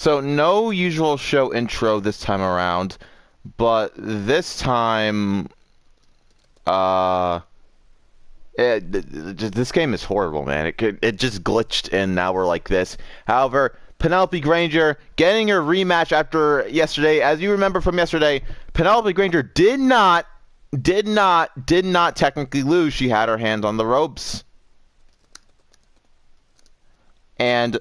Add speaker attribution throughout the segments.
Speaker 1: So no usual show intro this time around, but this time, this game is horrible, man. It just glitched and now we're like this. However, Penelope Granger getting her rematch after yesterday. As you remember from yesterday, Penelope Granger did not technically lose. She had her hands on the ropes. And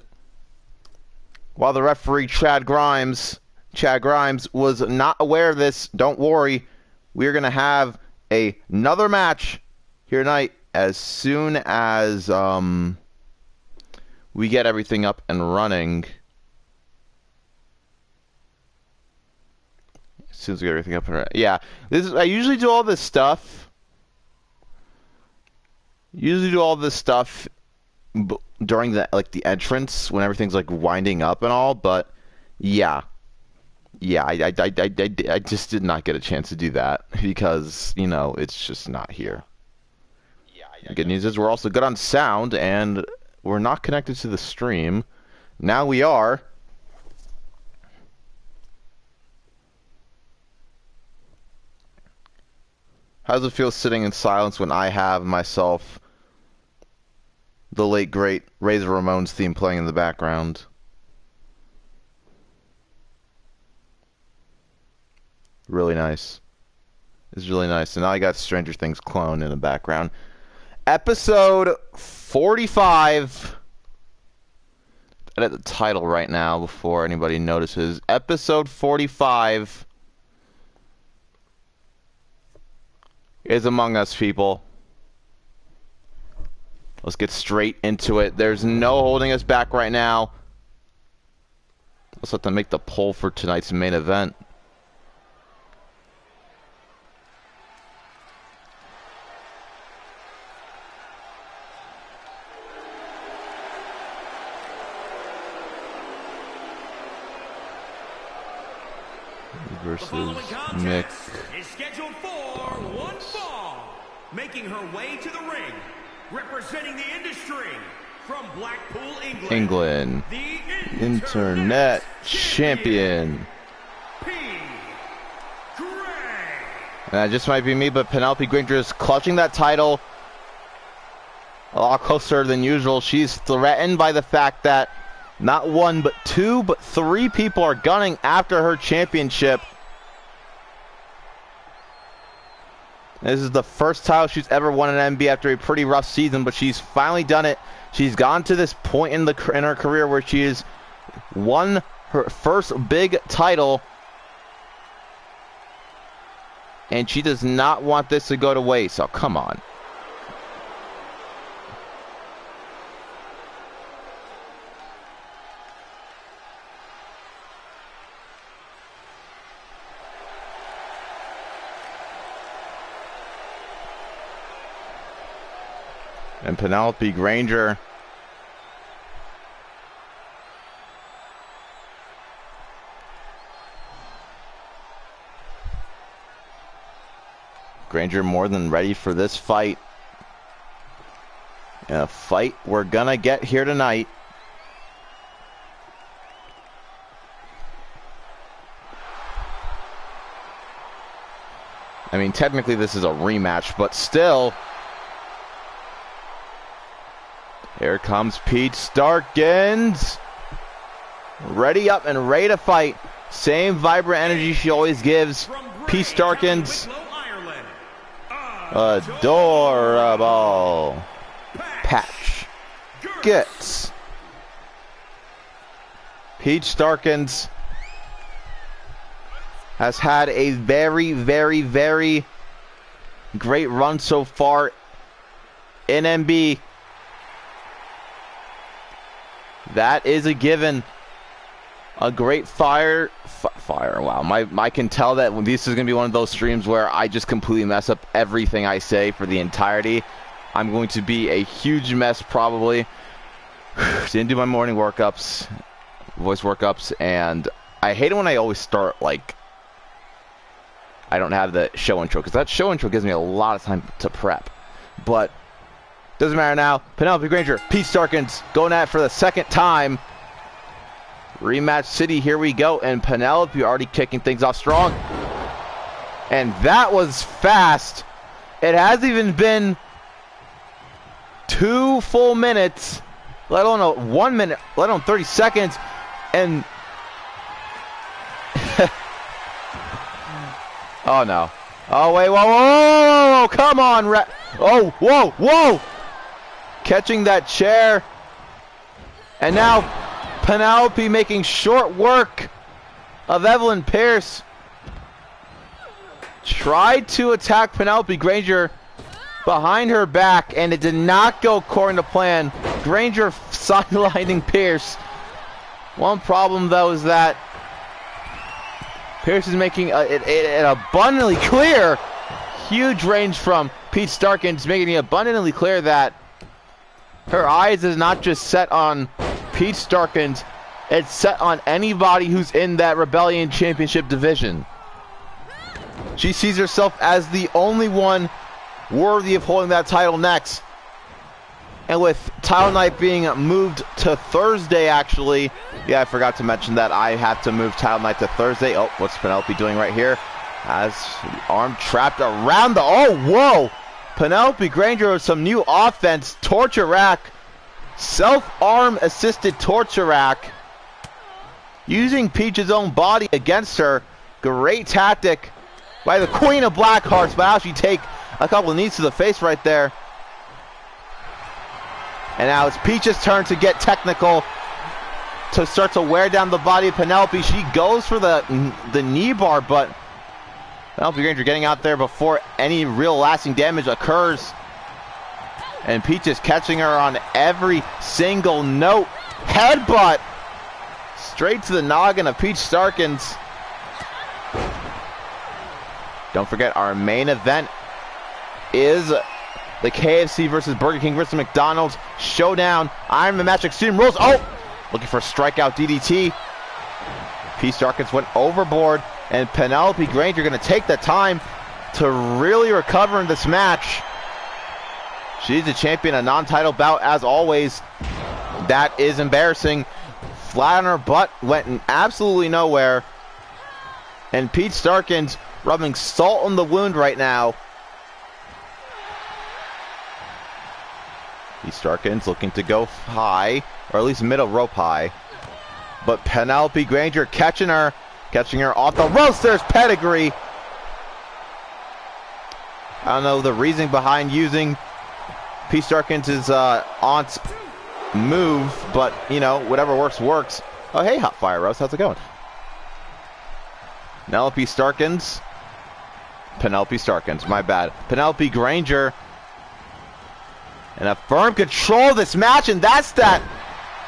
Speaker 1: while the referee Chad Grimes was not aware of this, don't worry, we're gonna have another match here tonight as soon as we get everything up and running. As soon as we get everything up and running, yeah. I usually do all this stuff. During the entrance when everything's like winding up and all, but yeah, I just did not get a chance to do that because it's just not here. The good news is we're also good on sound and we're not connected to the stream. Now we are. How does it feel sitting in silence when I have myself the late great Razor Ramon's theme playing in the background? Really nice. It's really nice. And now I got Stranger Things clone in the background. Episode 45. Edit the title right now before anybody notices. Episode 45 is Among Us, people. Let's get straight into it. There's no holding us back right now. Let's let them make the poll for tonight's main event. Versus Mick
Speaker 2: is scheduled for one fall. Making her way to the ring, representing the industry from Blackpool, England,
Speaker 1: the Internet Champion. That just might be me, but Penelope Granger is clutching that title a lot closer than usual. She's threatened by the fact that not one, but two, but three people are gunning after her championship. This is the first title she's ever won in MB after a pretty rough season, but she's finally done it. She's gone to this point in her career where she has won her first big title, and she does not want this to go to waste. So come on. And Penelope Granger more than ready for this fight. And a fight we're gonna get here tonight. I mean, technically this is a rematch, but still. Here comes Pete Starkins. Ready up and ready to fight. Same vibrant energy she always gives. Pete Starkins. Adorable. Patch. Gets. Pete Starkins has had a very, very, very great run so far in MB. That is a given. A great fire. Wow. I can tell that this is going to be one of those streams where I just completely mess up everything I say for the entirety. I'm going to be a huge mess probably. Didn't do my morning workups, voice workups, and I hate it when I always start like I don't have the show intro, because that show intro gives me a lot of time to prep. But doesn't matter now. Penelope Granger, Pete Starkins going at it for the second time. Rematch City, here we go. And Penelope already kicking things off strong. And that was fast. It hasn't even been 2 full minutes, let alone 1 minute, let alone 30 seconds. And oh no. Oh wait, whoa, come on. Oh, whoa. Catching that chair. And now Penelope making short work of Evelyn Pierce. Tried to attack Penelope Granger behind her back, and it did not go according to plan. Granger sidelining Pierce. One problem though is that Pierce is making it abundantly clear. Huge range from Pete Starkin, is making it abundantly clear that her eyes is not just set on Pete Starkins, it's set on anybody who's in that Rebellion Championship division. She sees herself as the only one worthy of holding that title next. And with title night being moved to Thursday, actually, yeah, I forgot to mention that I have to move title night to Thursday. Oh, what's Penelope doing right here? Has the arm trapped around the, oh, whoa! Penelope Granger with some new offense, torture rack, self-arm assisted torture rack, using Peach's own body against her. Great tactic by the Queen of Black Hearts, but how she take a couple of knees to the face right there. And now it's Peach's turn to get technical, to start to wear down the body of Penelope. She goes for the knee bar, but Penelope Granger getting out there before any real lasting damage occurs. And Peach is catching her on every single note. Headbutt straight to the noggin of Peach Starkins. Don't forget, our main event is the KFC versus Burger King versus McDonald's showdown. Iron Man match, Extreme Rules. Oh, looking for a strikeout DDT. Peach Starkins went overboard, and Penelope Granger going to take the time to really recover in this match. She's the champion, a non-title bout as always. That is embarrassing. Flat on her butt, went absolutely nowhere. And Peach Starkins rubbing salt on the wound right now. Peach Starkins looking to go high, or at least middle rope high. But Penelope Granger catching her off the ropes. There's pedigree. I don't know the reasoning behind using Peach Starkins' aunt's move, but you know, whatever works, works. Oh, hey, Hot Fire Rose, how's it going? Penelope Starkins, my bad. Penelope Granger in a firm control of this match, and that's that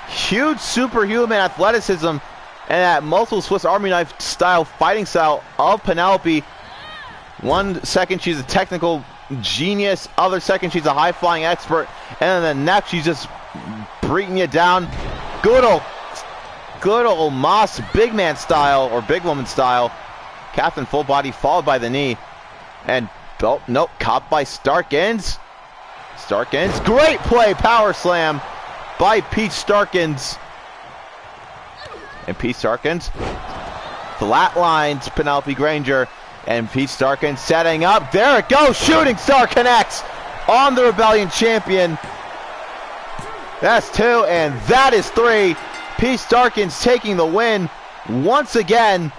Speaker 1: huge superhuman athleticism and that multiple Swiss Army knife style fighting style of Penelope. 1 second she's a technical genius, other second she's a high flying expert, and then the next she's just beating you down. Good old Moss big man style, or big woman style. Captain full body followed by the knee. And oh, nope, caught by Starkins. Great play, power slam by Peach Starkins. And Peach Starkins flatlines Penelope Granger. And Peach Starkins setting up. There it goes, shooting star connects on the Rebellion champion. That's 2, and that is 3. Peach Starkins taking the win once again,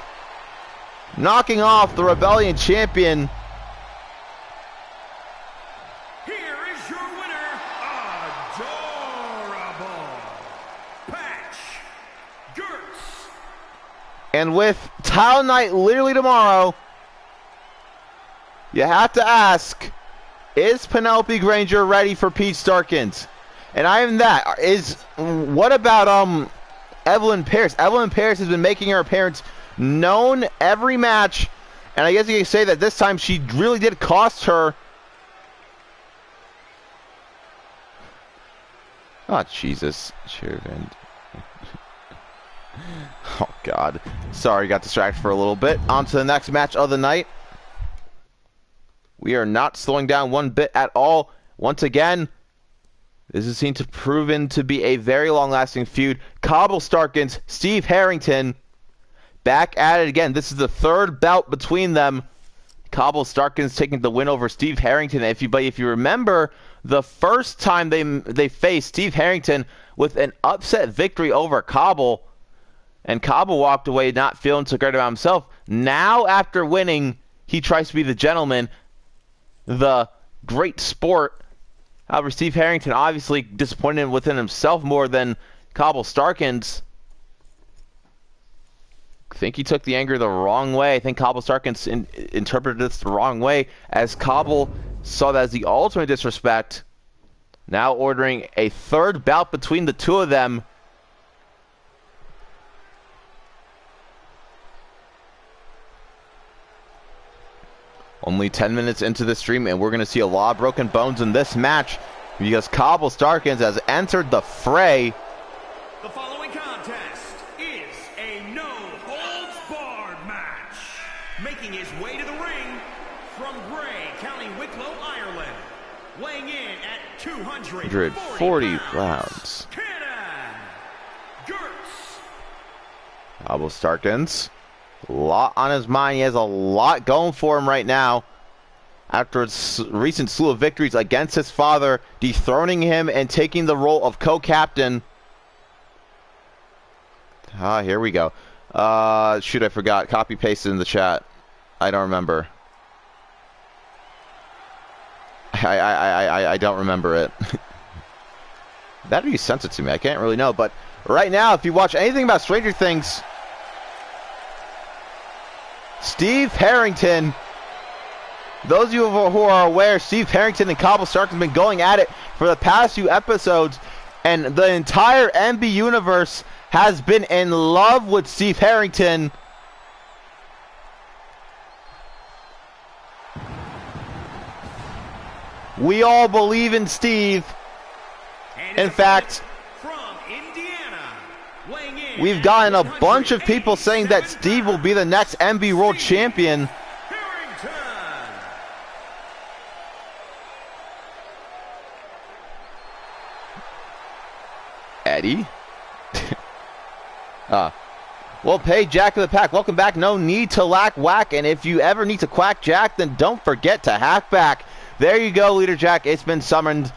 Speaker 1: knocking off the Rebellion champion.
Speaker 2: Here is your winner, Adorable Patch Gertz.
Speaker 1: And with title night literally tomorrow, you have to ask, is Penelope Granger ready for Peach Starkins? And I am that. What about Evelyn Pierce? Evelyn Pierce has been making her appearance known every match, and I guess you can say that this time she really did cost her. Oh Jesus, Chervin. Oh God, sorry, got distracted for a little bit. On to the next match of the night. We are not slowing down one bit at all. Once again, This is seen to proven to be a very long-lasting feud. Cobble Starkins, Steve Harrington, back at it again. This is the third bout between them. Cobble Starkins taking the win over Steve Harrington. If you remember, the first time they faced, Steve Harrington with an upset victory over Cobble, and Cobble walked away not feeling so great about himself. Now, after winning, he tries to be the gentleman, the great sport. However, Steve Harrington obviously disappointed within himself more than Cobble Starkins. I think he took the anger the wrong way. I think Cobble Starkins interpreted this the wrong way, as Cobble saw that as the ultimate disrespect. Now ordering a third bout between the two of them. Only 10 minutes into the stream, and we're going to see a lot of broken bones in this match, because Cobble Starkins has entered the fray.
Speaker 2: The following contest is a no-holds-barred match. Making his way to the ring from Bray, County Wicklow, Ireland, weighing in at 240
Speaker 1: pounds.
Speaker 2: Cannon Gertz.
Speaker 1: Cobble Starkins, a lot on his mind. He has a lot going for him right now. After its recent slew of victories against his father, dethroning him and taking the role of co-captain. Here we go. Shoot, I forgot. Copy pasted in the chat. I don't remember. I don't remember it. That or you sent it to me. I can't really know. But right now, if you watch anything about Stranger Things, Steve Harrington, those of you who are aware, Steve Harrington and Cobble Stark have been going at it for the past few episodes, and the entire MB universe has been in love with Steve Harrington. We all believe in Steve. In fact, we've gotten a bunch of people saying that Steve will be the next MB World Champion. Eddie. Well, hey, Jack of the Pack, welcome back. No need to lack whack, and if you ever need to quack Jack, then don't forget to hack back. There you go, Leader Jack. It's been summoned.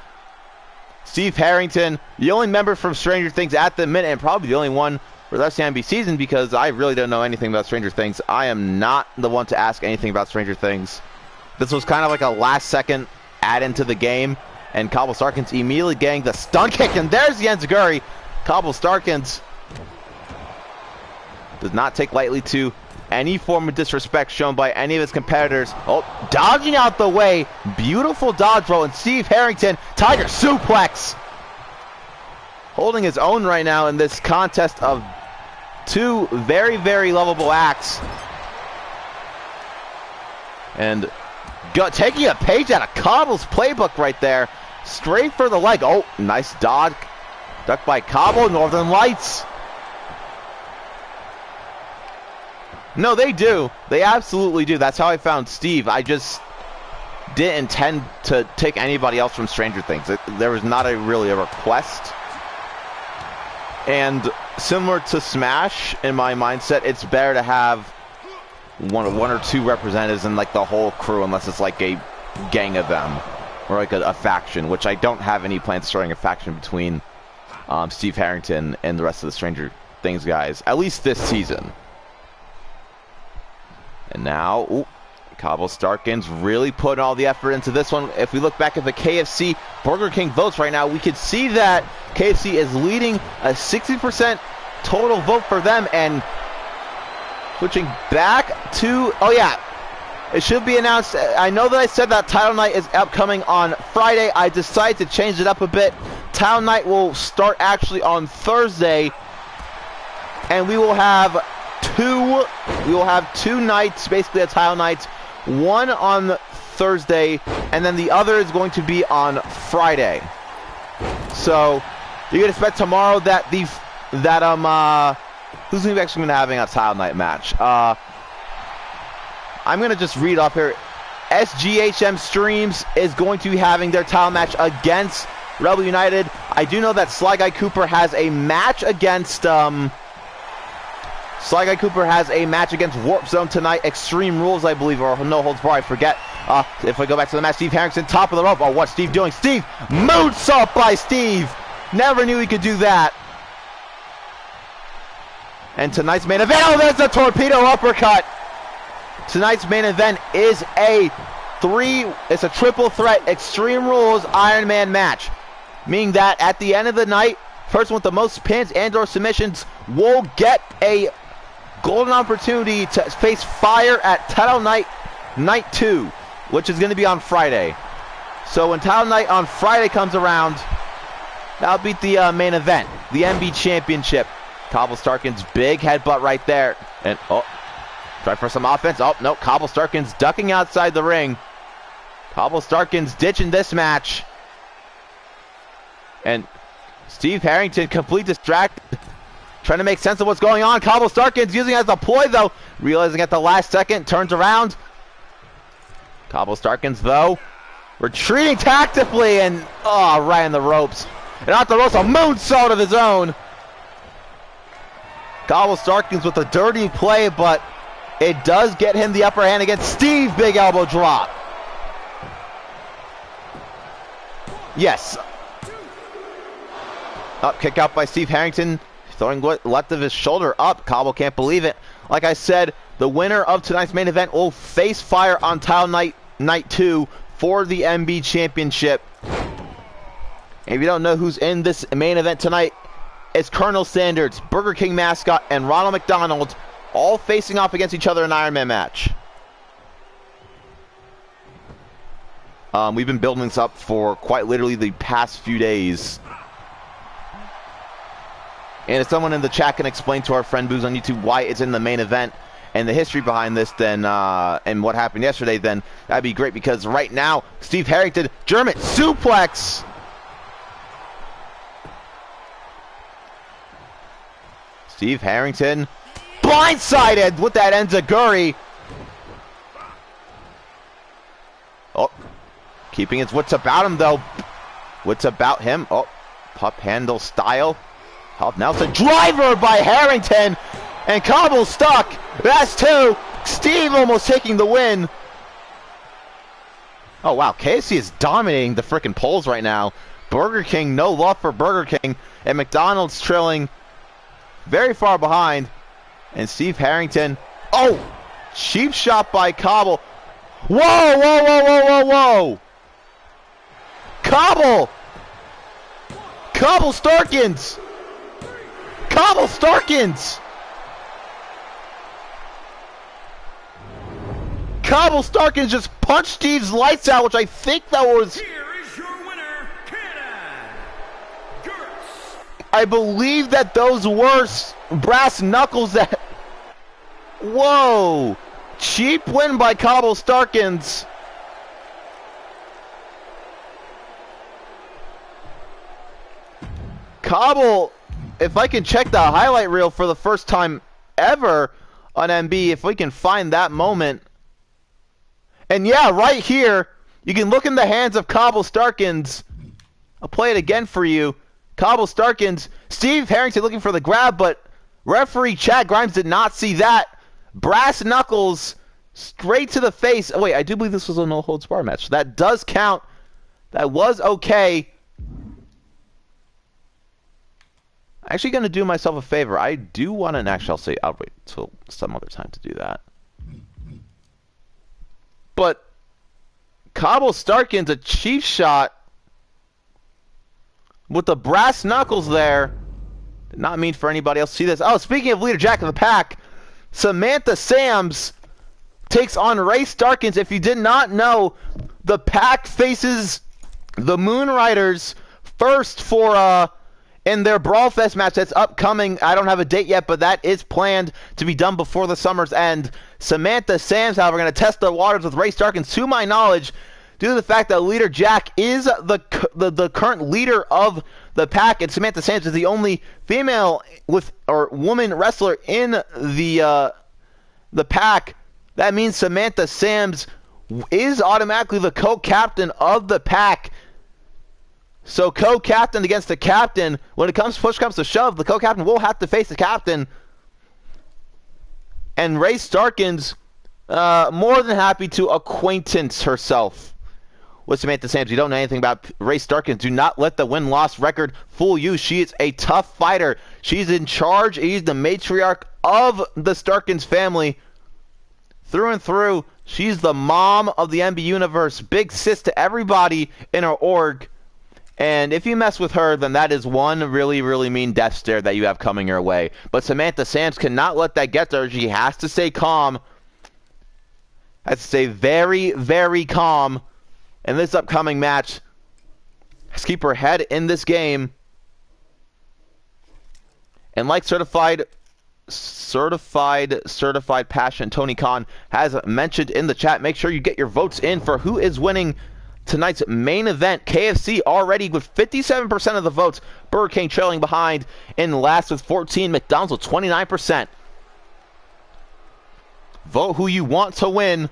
Speaker 1: Steve Harrington, the only member from Stranger Things at the minute, and probably the only one for the rest of the MB season, because I really don't know anything about Stranger Things. I am not the one to ask anything about Stranger Things. This was kind of like a last-second add-in to the game, and Cobble Starkins immediately getting the stun kick, and there's the enziguri. Cobble Starkins does not take lightly to any form of disrespect shown by any of his competitors. Oh, dodging out the way. Beautiful dodge roll, and Steve Harrington, Tiger suplex. Holding his own right now in this contest of two very, very lovable acts. And taking a page out of Cobble's playbook right there. Straight for the leg. Oh, nice dodge. Ducked by Cobble. Northern Lights. No, they do. They absolutely do. That's how I found Steve. I just didn't intend to take anybody else from Stranger Things. There was not really a request. And similar to Smash, in my mindset, it's better to have one or two representatives in like the whole crew, unless it's like a gang of them or like a faction, which I don't have any plans of starting a faction between Steve Harrington and the rest of the Stranger Things guys, at least this season. And now, ooh, Cobble Starkins really putting all the effort into this one. If we look back at the KFC Burger King votes right now, we can see that KFC is leading a 60% total vote for them. And switching back to, oh yeah, it should be announced. I know that I said that Title Night is upcoming on Friday. I decided to change it up a bit. Title Night will start actually on Thursday, and we will have two nights, basically a title night, one on Thursday, and then the other is going to be on Friday. So you can expect tomorrow that who's going to be actually going to having a title night match. I'm going to just read off here. SGHM Streams is going to be having their title match against Rebel United. I do know that Sly Guy Cooper has a match against Warpzone tonight. Extreme Rules, I believe, or No Holds Barred, I forget. If we go back to the match, Steve Harrington, top of the rope. Oh, what's Steve doing? Steve, moonsault by Steve. Never knew he could do that. And tonight's main event, oh, there's a torpedo uppercut. Tonight's main event is it's a triple threat Extreme Rules Iron Man match. Meaning that at the end of the night, person with the most pins and or submissions will get a golden opportunity to face Fire at Title Night, Night 2, which is going to be on Friday. So when Title Night on Friday comes around, that'll beat the main event, the MB Championship. Cobble Starkin's big headbutt right there. And, try for some offense. Oh, no, Cobble Starkin's ducking outside the ring. Cobble Starkin's ditching this match. And Steve Harrington, complete distracted, trying to make sense of what's going on. Cobble Starkin's using it as a ploy, though. Realizing at the last second, turns around. Cobble Starkin's, though, retreating tactically and, right in the ropes. And off the ropes, a moonsault of his own. Cobble Starkin's with a dirty play, but it does get him the upper hand against Steve. Big elbow drop. Yes. Up, kick out by Steve Harrington. Throwing left of his shoulder up. Cobble can't believe it. Like I said, the winner of tonight's main event will face Fire on Title Night 2 for the MB Championship. And if you don't know who's in this main event tonight, it's Colonel Sanders, Burger King mascot, and Ronald McDonald, all facing off against each other in an Iron Man match. We've been building this up for quite literally the past few days. And if someone in the chat can explain to our friend Booze on YouTube why it's in the main event and the history behind this, then and what happened yesterday, then that'd be great, because right now, Steve Harrington, German suplex. Steve Harrington, blindsided with that enziguri. Oh, keeping his wits about him, though. Wits about him. Oh, pup handle style. Now it's a driver by Harrington, and Cobble stuck. That's two. Steve almost taking the win. Oh, wow. KFC is dominating the frickin' polls right now. Burger King, no love for Burger King, and McDonald's trailing very far behind. And Steve Harrington, oh, cheap shot by Cobble. Whoa, whoa, whoa, whoa, whoa, whoa. Cobble. Cobble Starkins. Cobble Starkins. Cobble Starkins just punched Steve's lights out, which I think that was...
Speaker 2: Here is your winner,
Speaker 1: I believe that those were brass knuckles that... Whoa! Cheap win by Cobble Starkins. Cobble, if I can check the highlight reel for the first time ever on MB, if we can find that moment. And yeah, right here, you can look in the hands of Cobble Starkins. I'll play it again for you. Cobble Starkins, Steve Harrington looking for the grab, but referee Chad Grimes did not see that. Brass knuckles straight to the face. Oh wait, I do believe this was a no holds bar match. So that does count. That was okay. I'm actually going to do myself a favor. I do want to, actually I'll say, I'll wait till some other time to do that. But Cobble Starkin's a cheap shot with the brass knuckles there. Did not mean for anybody else to see this. Oh, speaking of leader Jack of the Pack, Samantha Sams takes on Ray Starkins. If you did not know, the Pack faces the Moonriders first for in their Brawl Fest match that's upcoming. I don't have a date yet, but that is planned to be done before the summer's end. Samantha Sams, however, going to test the waters with Ray Starkins, to my knowledge, due to the fact that leader Jack is the current leader of the Pack, and Samantha Sams is the only female or woman wrestler in the Pack. That means Samantha Sams is automatically the co-captain of the Pack. So co-captain against the captain. When push comes to shove, the co-captain will have to face the captain. And Ray Starkin's more than happy to acquaintance herself with Samantha Samms. You don't know anything about Ray Starkin. Do not let the win-loss record fool you. She is a tough fighter. She's in charge. She's the matriarch of the Starkins family. Through and through, she's the mom of the MB Universe. Big sis to everybody in her org. And if you mess with her, then that is one really, really mean death stare that you have coming your way. But Samantha Samms cannot let that get to her. She has to stay calm. Has to stay very, very calm in this upcoming match. Let's keep her head in this game. And like certified passion Tony Khan has mentioned in the chat, make sure you get your votes in for who is winning tonight's main event. KFC already with 57% of the votes. Burger King trailing behind in last with 14. McDonald's with 29%. Vote who you want to win.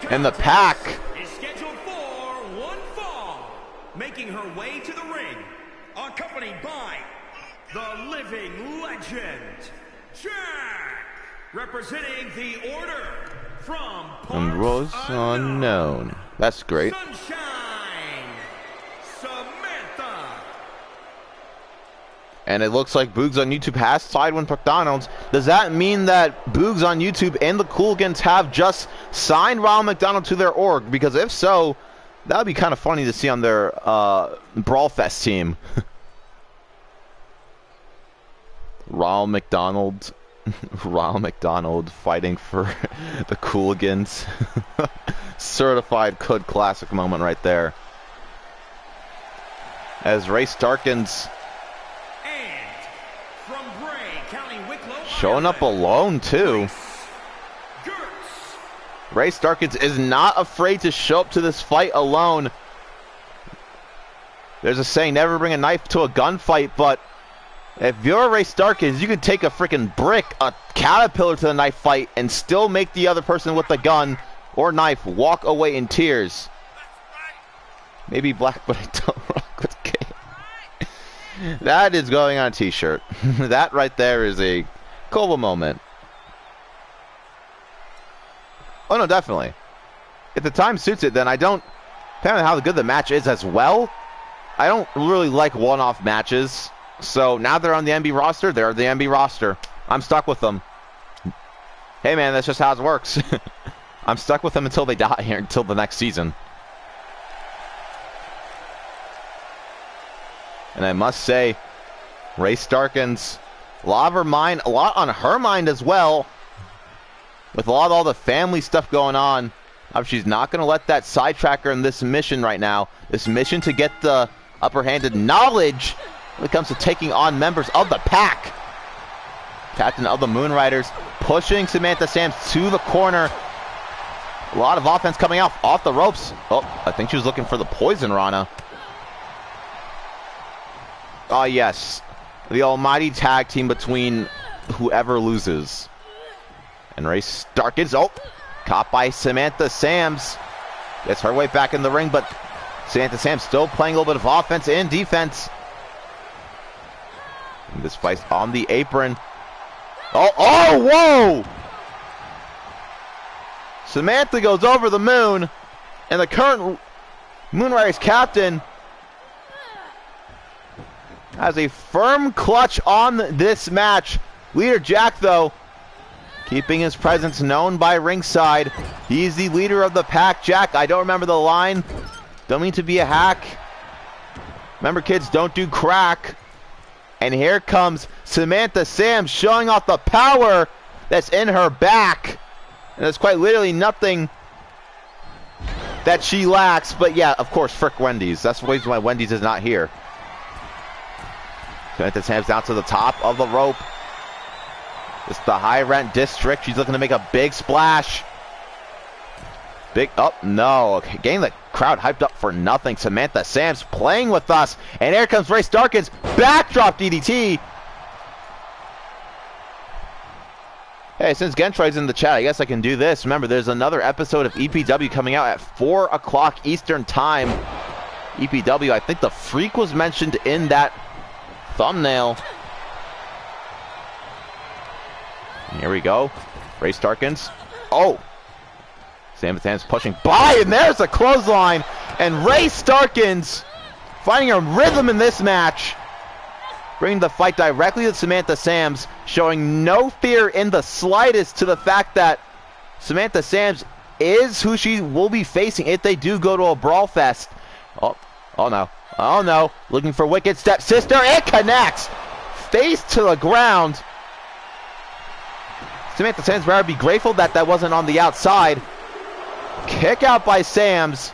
Speaker 1: And the pack
Speaker 2: is scheduled for one fall, making her way to the ring, accompanied by the living legend, Jett, representing the order from
Speaker 1: Rose Unknown. That's great.
Speaker 2: Sunshine, Samantha.
Speaker 1: And it looks like Boogs on YouTube has tied with McDonald's. Does that mean that Boogs on YouTube and the Cooligans have just signed Ronald McDonald to their org? Because if so, that would be kind of funny to see on their Brawl Fest team. Ronald McDonald fighting for the Cooligans. Certified Could classic moment right there. As Ray Starkin's showing up alone too. Ray Starkins is not afraid to show up to this fight alone. There's a saying, never bring a knife to a gunfight, but if you're Ray Starkins, you can take a freaking brick, a caterpillar to the knife fight, and still make the other person with the gun or knife walk away in tears. Maybe black, but I don't rock with K. That is going on a t-shirt. That right there is a Cobble moment. Oh no, definitely. If the time suits it, then I don't, depending on how good the match is as well, I don't really like one-off matches. So now they're on the MB roster, they're the MB roster. I'm stuck with them. Hey man, that's just how it works. I'm stuck with them until they die here, until the next season. And I must say, Ray Starkins, a lot on her mind as well. With all the family stuff going on. She's not going to let that sidetrack her in this mission right now. This mission to get the upper-handed knowledge when it comes to taking on members of the pack. Captain of the Moonriders pushing Samantha Samms to the corner. A lot of offense coming off the ropes. Oh, I think she was looking for the poison Rana. Oh, yes. The almighty tag team between whoever loses. And Ray Starkins, caught by Samantha Samms. Gets her way back in the ring, but Samantha Samms still playing a little bit of offense and defense. And this fight's on the apron. Whoa! Samantha goes over the moon, and the current Moonrise captain has a firm clutch on this match. Leader Jack, though, keeping his presence known by ringside. He's the leader of the pack. Jack, I don't remember the line. Don't mean to be a hack. Remember, kids, don't do crack. And here comes Samantha Samms showing off the power that's in her back. And there's quite literally nothing that she lacks. But yeah, of course, frick Wendy's. That's the reason why Wendy's is not here. Samantha Samms down to the top of the rope. It's the high rent district. She's looking to make a big splash. No. Getting the crowd hyped up for nothing. Samantha Samms playing with us. And here comes Ray Starkins. Backdrop DDT. Hey, since Gentroid's in the chat, I guess I can do this. Remember, there's another episode of EPW coming out at 4 o'clock Eastern Time. EPW, I think the Freak was mentioned in that thumbnail. Here we go. Ray Starkins. Oh! Samantha's pushing by, and there's a clothesline. And Ray Starkins finding a rhythm in this match. Bringing the fight directly to Samantha Sams, showing no fear in the slightest to the fact that Samantha Sams is who she will be facing if they do go to a brawl fest. Oh no. Oh no. Looking for wicked step sister. It connects. Face to the ground. Samantha Sams better be grateful that that wasn't on the outside. Kick out by Sams.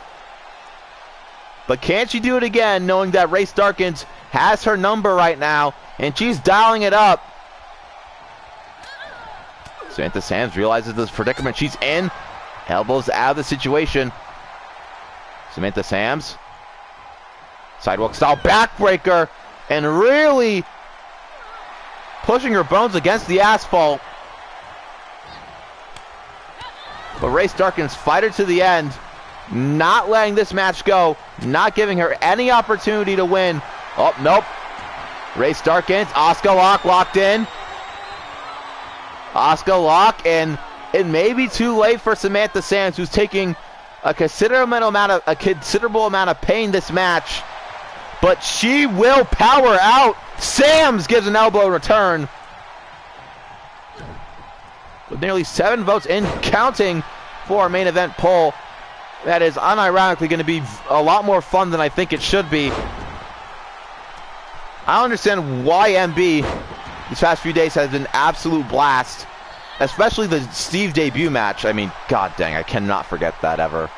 Speaker 1: But can she do it again, knowing that Ray Starkins has her number right now, and she's dialing it up. Samantha Sams realizes this predicament she's in. Elbows out of the situation. Samantha Sams. Sidewalk style backbreaker, and really pushing her bones against the asphalt. But Ray Starkins fight her to the end, not letting this match go, not giving her any opportunity to win. Oh, nope. Ray Starkins, Oscar lock locked in. Oscar lock, and it may be too late for Samantha Sams, who's taking a considerable amount of pain this match. But she will power out. Sams gives an elbow return. With nearly 7 votes in counting for our main event poll, that is unironically going to be a lot more fun than I think it should be. I don't understand why MB these past few days has been an absolute blast, especially the Steve debut match. I mean, god dang, I cannot forget that ever.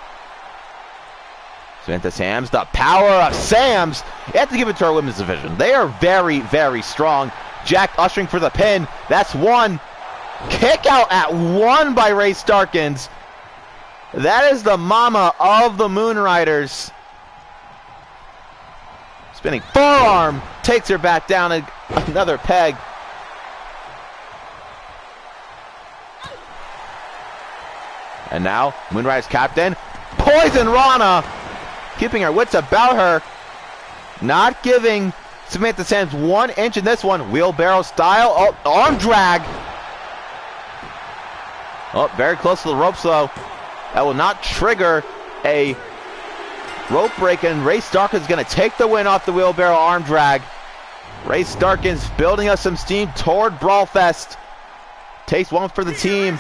Speaker 1: Samantha Sams, the power of Sams. You have to give it to our women's division. They are very, very strong. Jack ushering for the pin. That's one. Kick out at 1 by Ray Starkins. That is the mama of the Moonriders. Spinning forearm. Takes her back down. Another peg. And now, Moonriders captain. Poison Rana. Keeping her wits about her. Not giving Samantha Sams 1 inch in this one. Wheelbarrow style. Oh, arm drag. Oh, very close to the ropes though. That will not trigger a rope break, and Ray Starkins is going to take the win off the wheelbarrow arm drag. Ray Starkins building us some steam toward Brawlfest. Takes one for the team.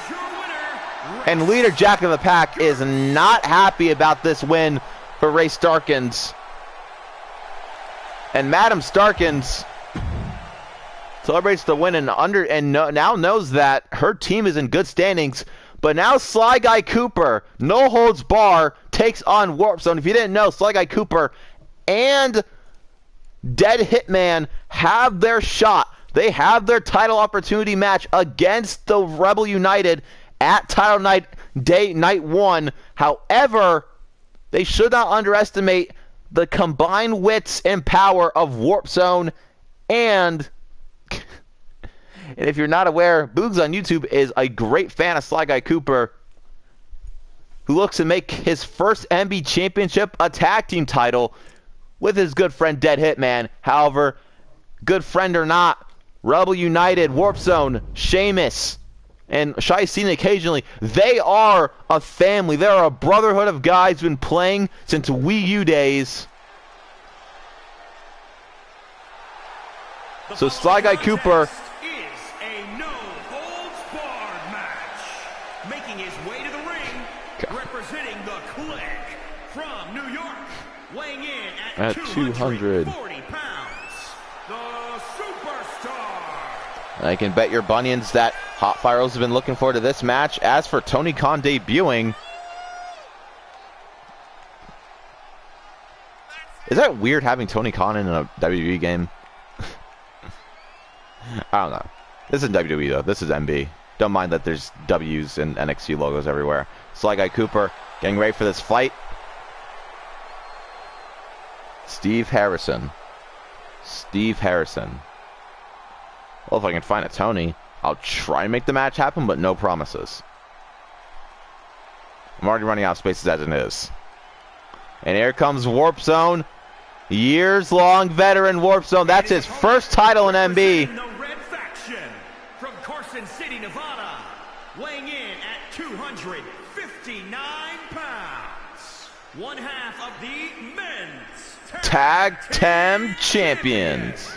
Speaker 1: And leader Jack of the Pack is not happy about this win for Ray Starkins. And Madam Starkins celebrates the win and now knows that her team is in good standings. But now Sly Guy Cooper, no holds bar, takes on Warpzone. If you didn't know, Sly Guy Cooper and Dead Hitman have their shot. They have their title opportunity match against the Rebel United at Title Night Night 1. However, they should not underestimate the combined wits and power of Warpzone and if you're not aware, Boogs on YouTube is a great fan of Sly Guy Cooper, who looks to make his first MB Championship a tag team title with his good friend Dead Hitman. However, good friend or not, Rebel United, Warpzone, Sheamus, and Shai Cena occasionally, they are a family. They are a brotherhood of guys who've been playing since Wii U days. So Sly Guy Cooper at 240
Speaker 2: pounds, the superstar.
Speaker 1: I can bet your bunions that Hot Firos have been looking forward to this match. As for Tony Khan debuting, is that weird having Tony Khan in a WWE game? I don't know. This isn't WWE though. This is MB. Don't mind that there's W's and NXT logos everywhere. Sly Guy Cooper getting ready for this fight. Steve Harrison. Well, if I can find a Tony. I'll try and make the match happen, but no promises. I'm already running out of spaces as it is. And here comes Warpzone. Years-long veteran Warpzone. That's his first title in MB.
Speaker 2: The Red Faction from Carson City, Nevada, weighing in at 259 pounds. One half of the men's
Speaker 1: Tag Team Champions.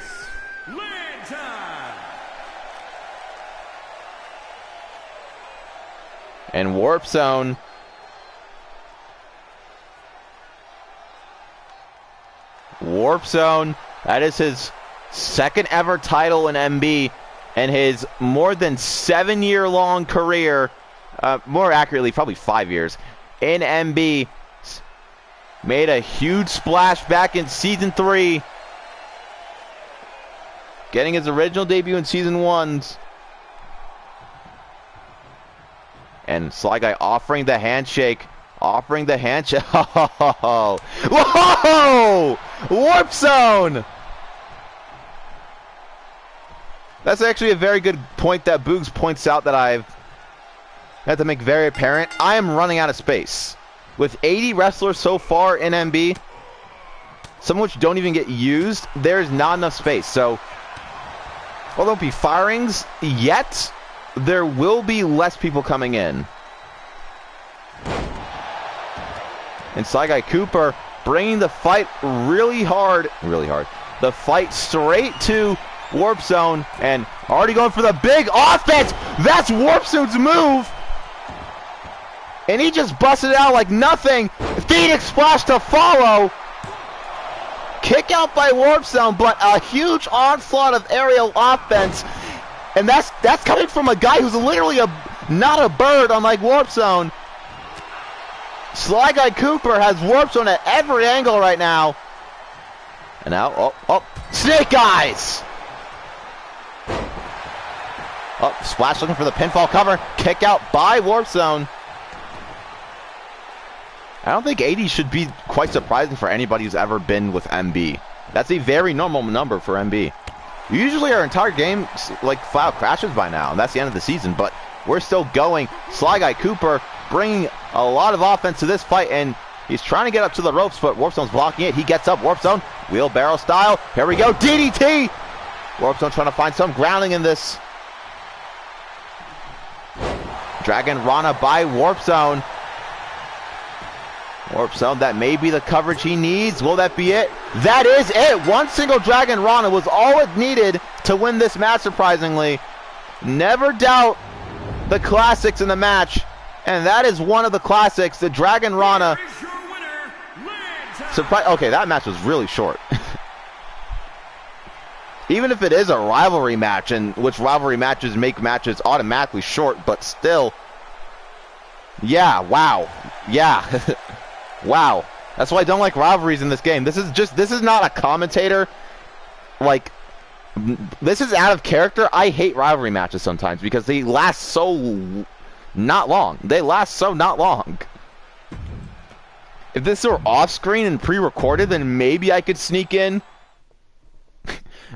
Speaker 1: And Warpzone. Warpzone, that is his second ever title in MB and his more than 7-year-long career, more accurately, probably 5 years, in MB. Made a huge splash back in Season 3. Getting his original debut in Season 1's. And Sly Guy offering the handshake. Offering the handshake. Whoa! Warpzone! That's actually a very good point that Boogs points out that I've had to make very apparent. I am running out of space. With 80 wrestlers so far in MB, some of which don't even get used, there's not enough space. So, although there won't be firings yet, there will be less people coming in. And Sly Guy Cooper bringing the fight really hard. The fight straight to Warpzone and already going for the big offense. That's Warpzone's move. And he just busted it out like nothing. Phoenix Splash to follow. Kick out by Warpzone, but a huge onslaught of aerial offense. And that's coming from a guy who's literally not a bird, unlike Warpzone. Sly Guy Cooper has Warpzone at every angle right now. And now, Snake Eyes! Splash looking for the pinfall cover. Kick out by Warpzone. I don't think 80 should be quite surprising for anybody who's ever been with MB. That's a very normal number for MB. Usually our entire game like flat crashes by now, and that's the end of the season, but we're still going. Sly Guy Cooper bringing a lot of offense to this fight, and he's trying to get up to the ropes, but Warpzone's blocking it. He gets up, Warpzone, wheelbarrow style. Here we go, DDT! Warpzone trying to find some grounding in this. Dragon Rana by Warpzone. Warpzone, that may be the coverage he needs. Will that be it? That is it! One single Dragon Rana was all it needed to win this match, surprisingly. Never doubt the classics in the match. And that is one of the classics, the Dragon Rana. Okay, that match was really short. Even if it is a rivalry match, and which rivalry matches make matches automatically short, but still. Yeah, wow. Yeah. Wow. That's why I don't like rivalries in this game. This is not a commentator. Like, this is out of character. I hate rivalry matches sometimes because they last so not long. They last so not long. If this were off screen and pre-recorded, then maybe I could sneak in.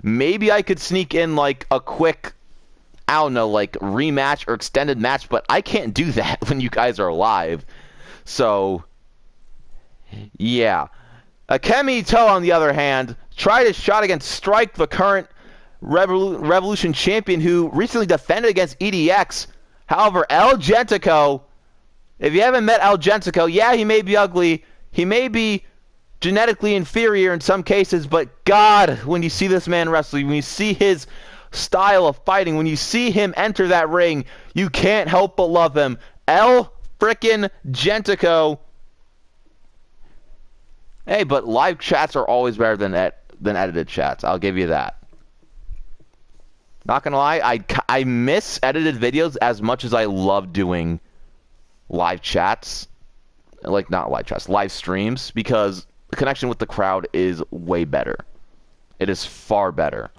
Speaker 1: Maybe I could sneak in like a quick, I don't know, like rematch or extended match, but I can't do that when you guys are live. So, yeah. Akemi Toe, on the other hand, tried his shot against Strike, the current Revolution champion who recently defended against EDX. However, El Gentico, if you haven't met El Gentico, yeah, he may be ugly. He may be genetically inferior in some cases, but God, when you see this man wrestling, when you see his style of fighting, when you see him enter that ring, you can't help but love him. El frickin' Gentico. Hey, but live chats are always better than edited chats. I'll give you that. Not gonna lie, I miss edited videos as much as I love doing live chats. Like, not live chats, live streams, because the connection with the crowd is way better. It is far better.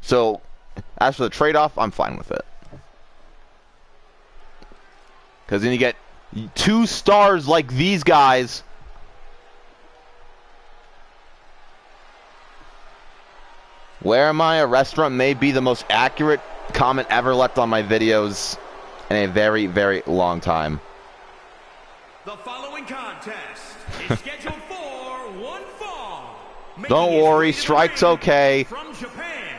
Speaker 1: So, as for the trade-off, I'm fine with it. Because then you get 2 stars like these guys. Where am I? A restaurant may be the most accurate comment ever left on my videos in a very, very long time.
Speaker 2: The following contest is scheduled for one fall.
Speaker 1: Don't worry, strike's okay.
Speaker 2: From Japan,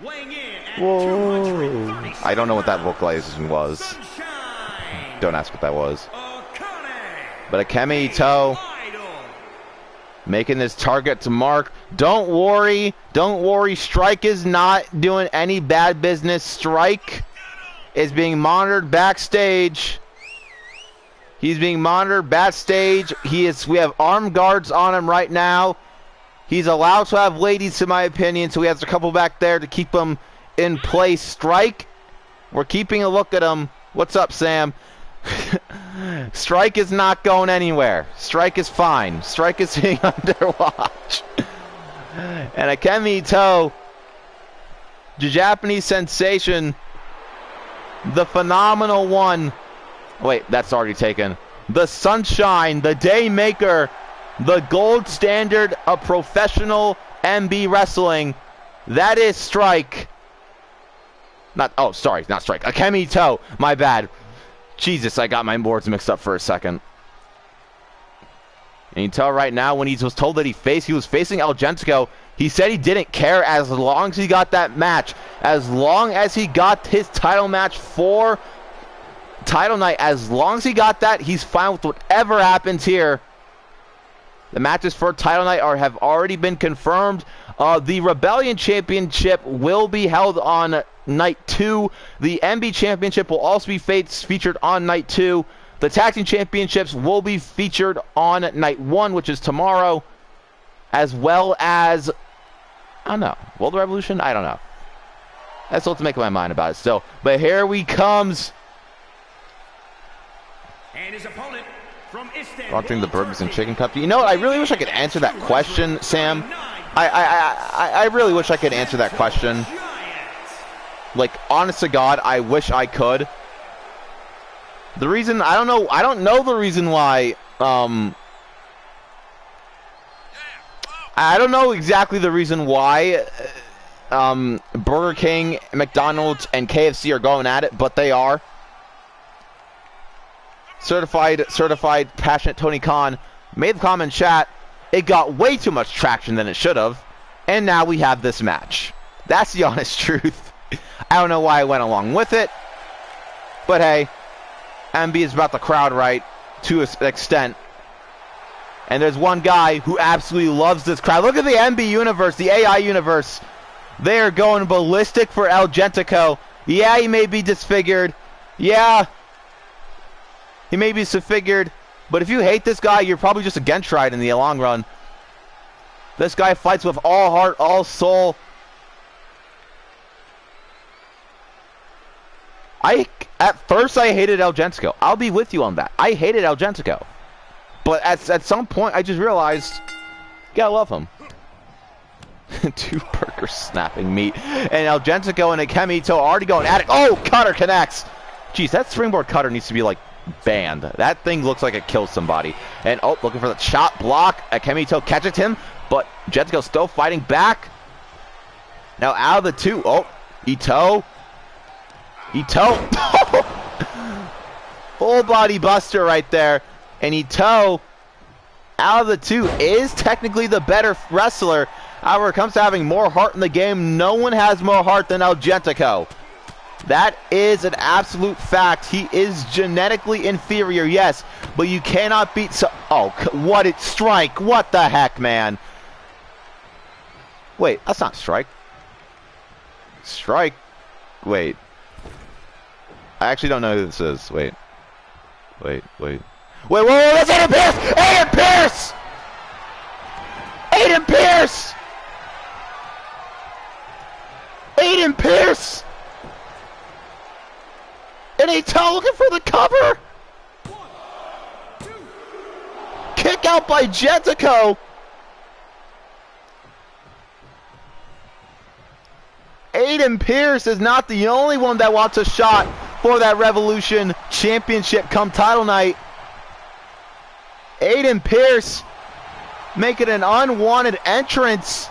Speaker 2: weighing in at
Speaker 1: Whoa. I don't know what that vocalization was.
Speaker 2: Sunshine.
Speaker 1: Don't ask what that was.
Speaker 2: Akane.
Speaker 1: But Akemi Ito
Speaker 2: Idol.
Speaker 1: making this target to mark. Don't worry, Strike is not doing any bad business. Strike is being monitored backstage. He's being monitored backstage. We have armed guards on him right now. He's allowed to have ladies, in my opinion, so he has a couple back there to keep him in place. Strike, we're keeping a look at him. What's up, Sam? Strike is not going anywhere. Strike is fine. Strike is being under watch. And Akemi Ito, the Japanese sensation, the phenomenal one. Wait, that's already taken. The Sunshine, the Daymaker, the gold standard of professional MB wrestling. That is Strike. Not Strike. Akemi Ito. My bad. Jesus, I got my words mixed up for a second. And you can tell right now when he was told that he was facing El Gentico, he said he didn't care as long as he got that match. As long as he got his title match for title night, as long as he got that, he's fine with whatever happens here. The matches for title night have already been confirmed. The Rebellion Championship will be held on night 2. The MB Championship will also be featured on night 2. The Tag Team Championships will be featured on night 1, which is tomorrow, as well as, I don't know, World Revolution? I don't know. I still have to make my mind about it still. But here he comes.
Speaker 2: And his opponent from Istanbul,
Speaker 1: Launching the Burgers and Chicken Cup. You know what? I really wish I could answer that question, Sam. I really wish I could answer that question. Like, honest to God, I wish I could. The reason, I don't know the reason why, I don't know exactly the reason why Burger King, McDonald's, and KFC are going at it, but they are. Certified, passionate Tony Khan made the comment in chat. It got way too much traction than it should have, and now we have this match. That's the honest truth. I don't know why I went along with it, but hey, MB is about the crowd right to an extent. And there's one guy who absolutely loves this crowd. Look at the MB universe, the AI universe. They are going ballistic for El Gentico. Yeah, he may be disfigured. Yeah, he may be disfigured. But if you hate this guy, you're probably just a Gentride in the long run. This guy fights with all heart, all soul. At first, I hated El Gentico. I'll be with you on that. I hated El Gentico. But at some point, I just realized, you gotta love him. 2 burgers snapping meat. And El Gentico and Akemi Ito already going at it. Oh, cutter connects. Jeez, that springboard cutter needs to be, like, banned. That thing looks like it kills somebody. And, oh, looking for the chop block. Akemi Ito catches him, but Gentico still fighting back. Now out of the 2. Oh, Ito. Full body buster right there. And Ito, out of the 2, is technically the better wrestler. However, it comes to having more heart in the game. No one has more heart than El Gentico. That is an absolute fact. He is genetically inferior, yes, but you cannot beat oh, what it Strike. What the heck, man? Wait, that's not Strike. Strike. Wait. I actually don't know who this is. Wait, whoa, that's Aiden Pierce! Aiden Pierce! And Ito looking for the cover!
Speaker 2: 1, 2.
Speaker 1: Kick out by Gentico! Aiden Pierce is not the only one that wants a shot for that Revolution Championship come title night. Aiden Pierce making an unwanted entrance.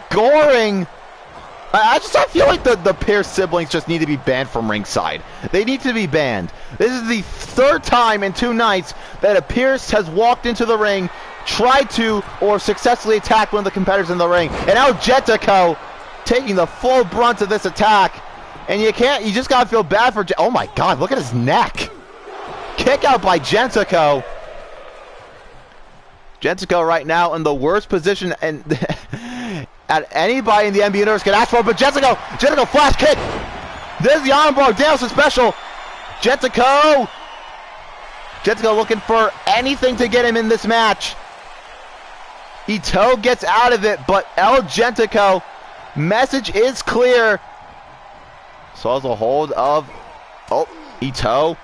Speaker 1: goring. I feel like the Pierce siblings just need to be banned from ringside. They need to be banned. This is the third time in 2 nights that a Pierce has walked into the ring, tried to, or successfully attacked one of the competitors in the ring. And now Gentico taking the full brunt of this attack. And you just gotta feel bad for oh my god, look at his neck. Kick out by Gentico. Gentico right now in the worst position and at anybody in the NBA universe can ask for, but Gentico flash kick. There's the armbar, Danielson special. Gentico looking for anything to get him in this match. Ito gets out of it, but El Gentico, message is clear. So as a hold of, Ito.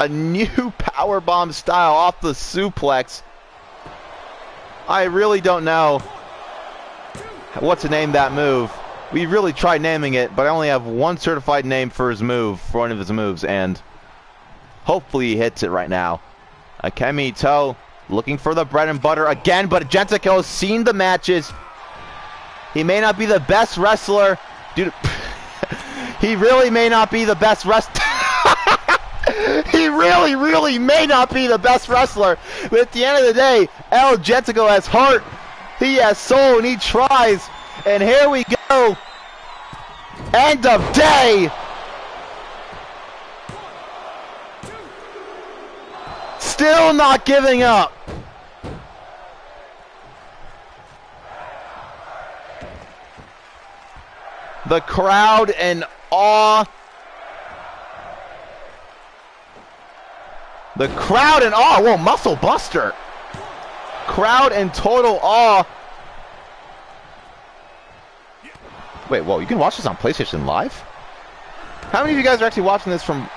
Speaker 1: A new powerbomb style off the suplex. I really don't know what to name that move. We really tried naming it, but I only have one certified name for his move, for one of his moves, and hopefully he hits it right now. Akemi Ito looking for the bread and butter again, but Gentico has seen the matches. He may not be the best wrestler. Dude, he really may not be the best wrestler. He really may not be the best wrestler. But at the end of the day, El Gentico has heart. He has soul, and he tries. And here we go. End of day. Still not giving up. The crowd in awe. The crowd in awe. Whoa, muscle buster. Crowd in total awe. Wait, whoa, you can watch this on PlayStation Live? How many of you guys are actually watching this from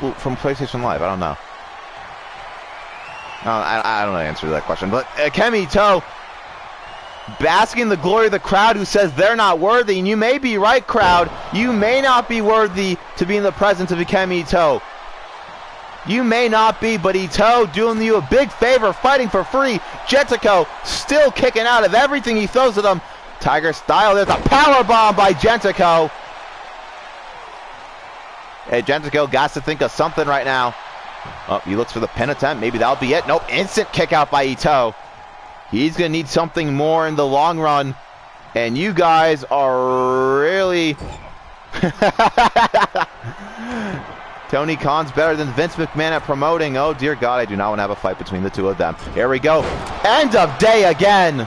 Speaker 1: PlayStation Live? I don't know. I don't know the answer to that question. But Akemi Ito basking in the glory of the crowd who says they're not worthy. And you may be right, crowd. You may not be worthy to be in the presence of Akemi Ito. You may not be, but Ito doing you a big favor, fighting for free. Gentico still kicking out of everything he throws at them. Tiger style, there's a power bomb by Gentico. Hey, Gentico got to think of something right now. Oh, he looks for the pin attempt. Maybe that'll be it. Nope, instant kick out by Ito. He's going to need something more in the long run. And you guys are really... Tony Khan's better than Vince McMahon at promoting. Oh, dear God, I do not want to have a fight between the two of them. Here we go. End of day again.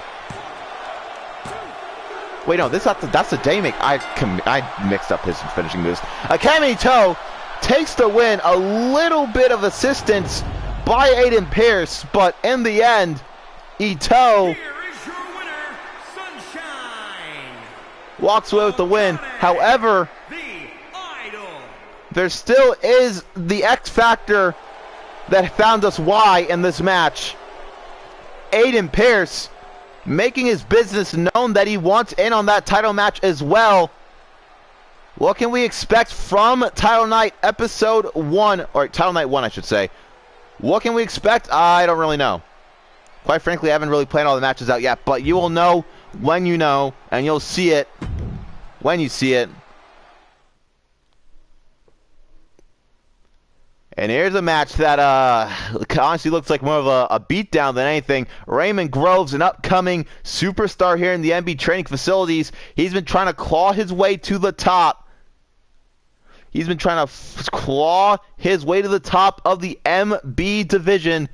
Speaker 1: Wait, no, that's the day make. I mixed up his finishing moves. Akemi Ito takes the win. A little bit of assistance by Aiden Pierce, but in the end, Ito walks away with the win. However, there still is the X factor that found us why in this match. Aiden Pierce making his business known that he wants in on that title match as well. What can we expect from Title Night Episode 1, or Title Night 1 I should say. What can we expect? I don't really know. Quite frankly, I haven't really planned all the matches out yet, but you will know when you know, and you'll see it when you see it. And here's a match that honestly looks like more of a beatdown than anything. Raymond Groves, an upcoming superstar here in the MB training facilities. He's been trying to claw his way to the top. He's been trying to claw his way to the top of the MB division,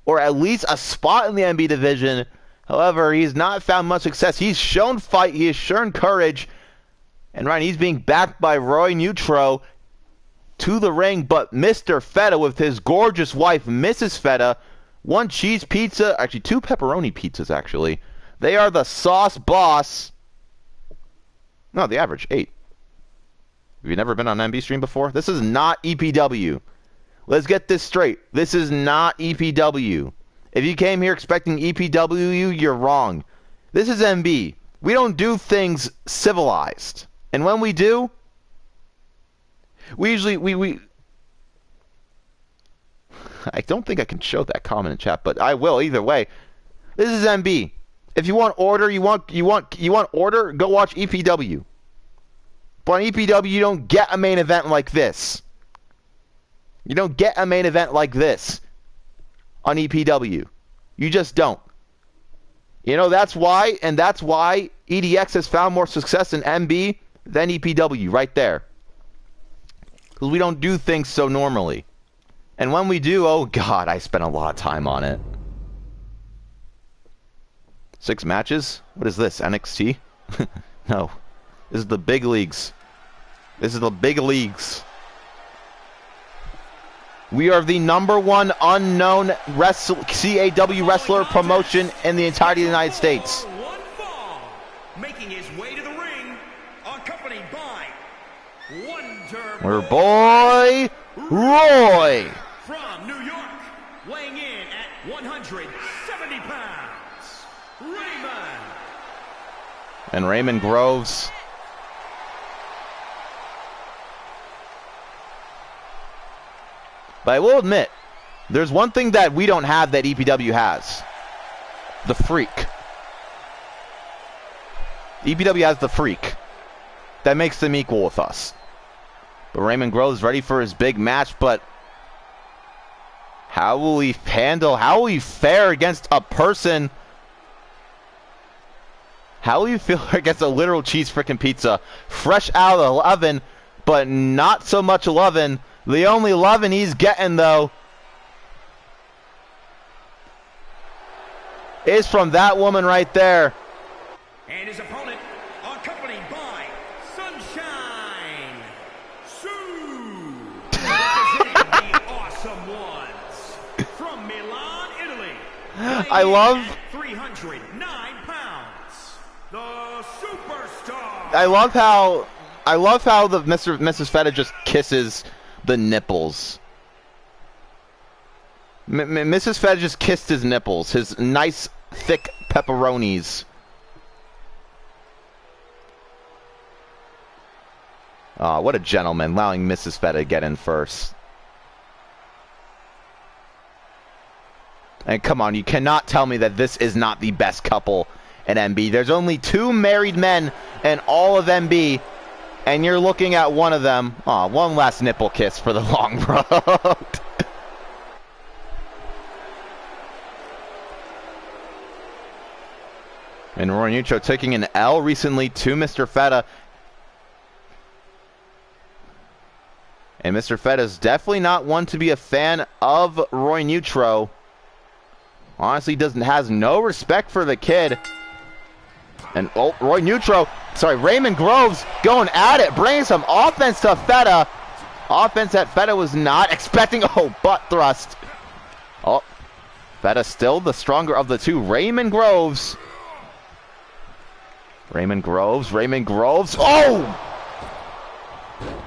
Speaker 1: or at least a spot in the MB division. However, he's not found much success. He's shown fight. He has shown courage. And Ryan, he's being backed by Roy Neutro to the ring, but Mr. Feta with his gorgeous wife, Mrs. Feta, 1 cheese pizza, actually 2 pepperoni pizzas, actually. They are the sauce boss. No, the average, 8. Have you never been on MB stream before? This is not EPW. Let's get this straight. This is not EPW. If you came here expecting EPW, you're wrong. This is MB. We don't do things civilized. And when we do, we usually, I don't think I can show that comment in chat, but I will either way. This is MB. If you want order, you want order, go watch EPW. But on EPW, you don't get a main event like this. You don't get a main event like this on EPW. You just don't. You know, that's why EDX has found more success in MB than EPW right there. Because we don't do things so normally. And when we do, oh god, I spent a lot of time on it. 6 matches? What is this, NXT? No. This is the big leagues. This is the big leagues. We are the #1 unknown CAW wrestler promotion in the entirety of the United States.
Speaker 2: Making his way to the ring, accompanied by
Speaker 1: Our boy Roy.
Speaker 2: From New York, weighing in at 170 pounds, Raymond.
Speaker 1: And Raymond Groves. But I will admit, there's one thing that we don't have that EPW has. The freak. EPW has the freak. That makes them equal with us. But Raymond Groves ready for his big match, but how will he handle, how will he fare against a person? How will you feel against a literal cheese frickin' pizza? Fresh out of the oven, but not so much lovin'. The only lovin' he's getting, though, is from that woman right there.
Speaker 2: And his opponent, accompanied by Sunshine Sue, representing the Awesome Ones from Milan, Italy.
Speaker 1: I love
Speaker 2: 309 pounds. The superstar.
Speaker 1: I love how the Mrs. Feta just kisses the nipples. Mrs. Feta just kissed his nipples, his nice thick pepperonis. Oh, what a gentleman, allowing Mrs. Feta to get in first. And come on, you cannot tell me that this is not the best couple in MB. There's only 2 married men in all of MB, and you're looking at one of them. Aw, one last nipple kiss for the long road. And Roy Nitro taking an L recently to Mr. Feta. And Mr. Feta is definitely not one to be a fan of Roy Nitro. Honestly, has no respect for the kid. And oh, Raymond Groves going at it, bringing some offense to Feta. Offense that Feta was not expecting. Oh, butt thrust. Oh, Feta still the stronger of the 2. Raymond Groves. Oh!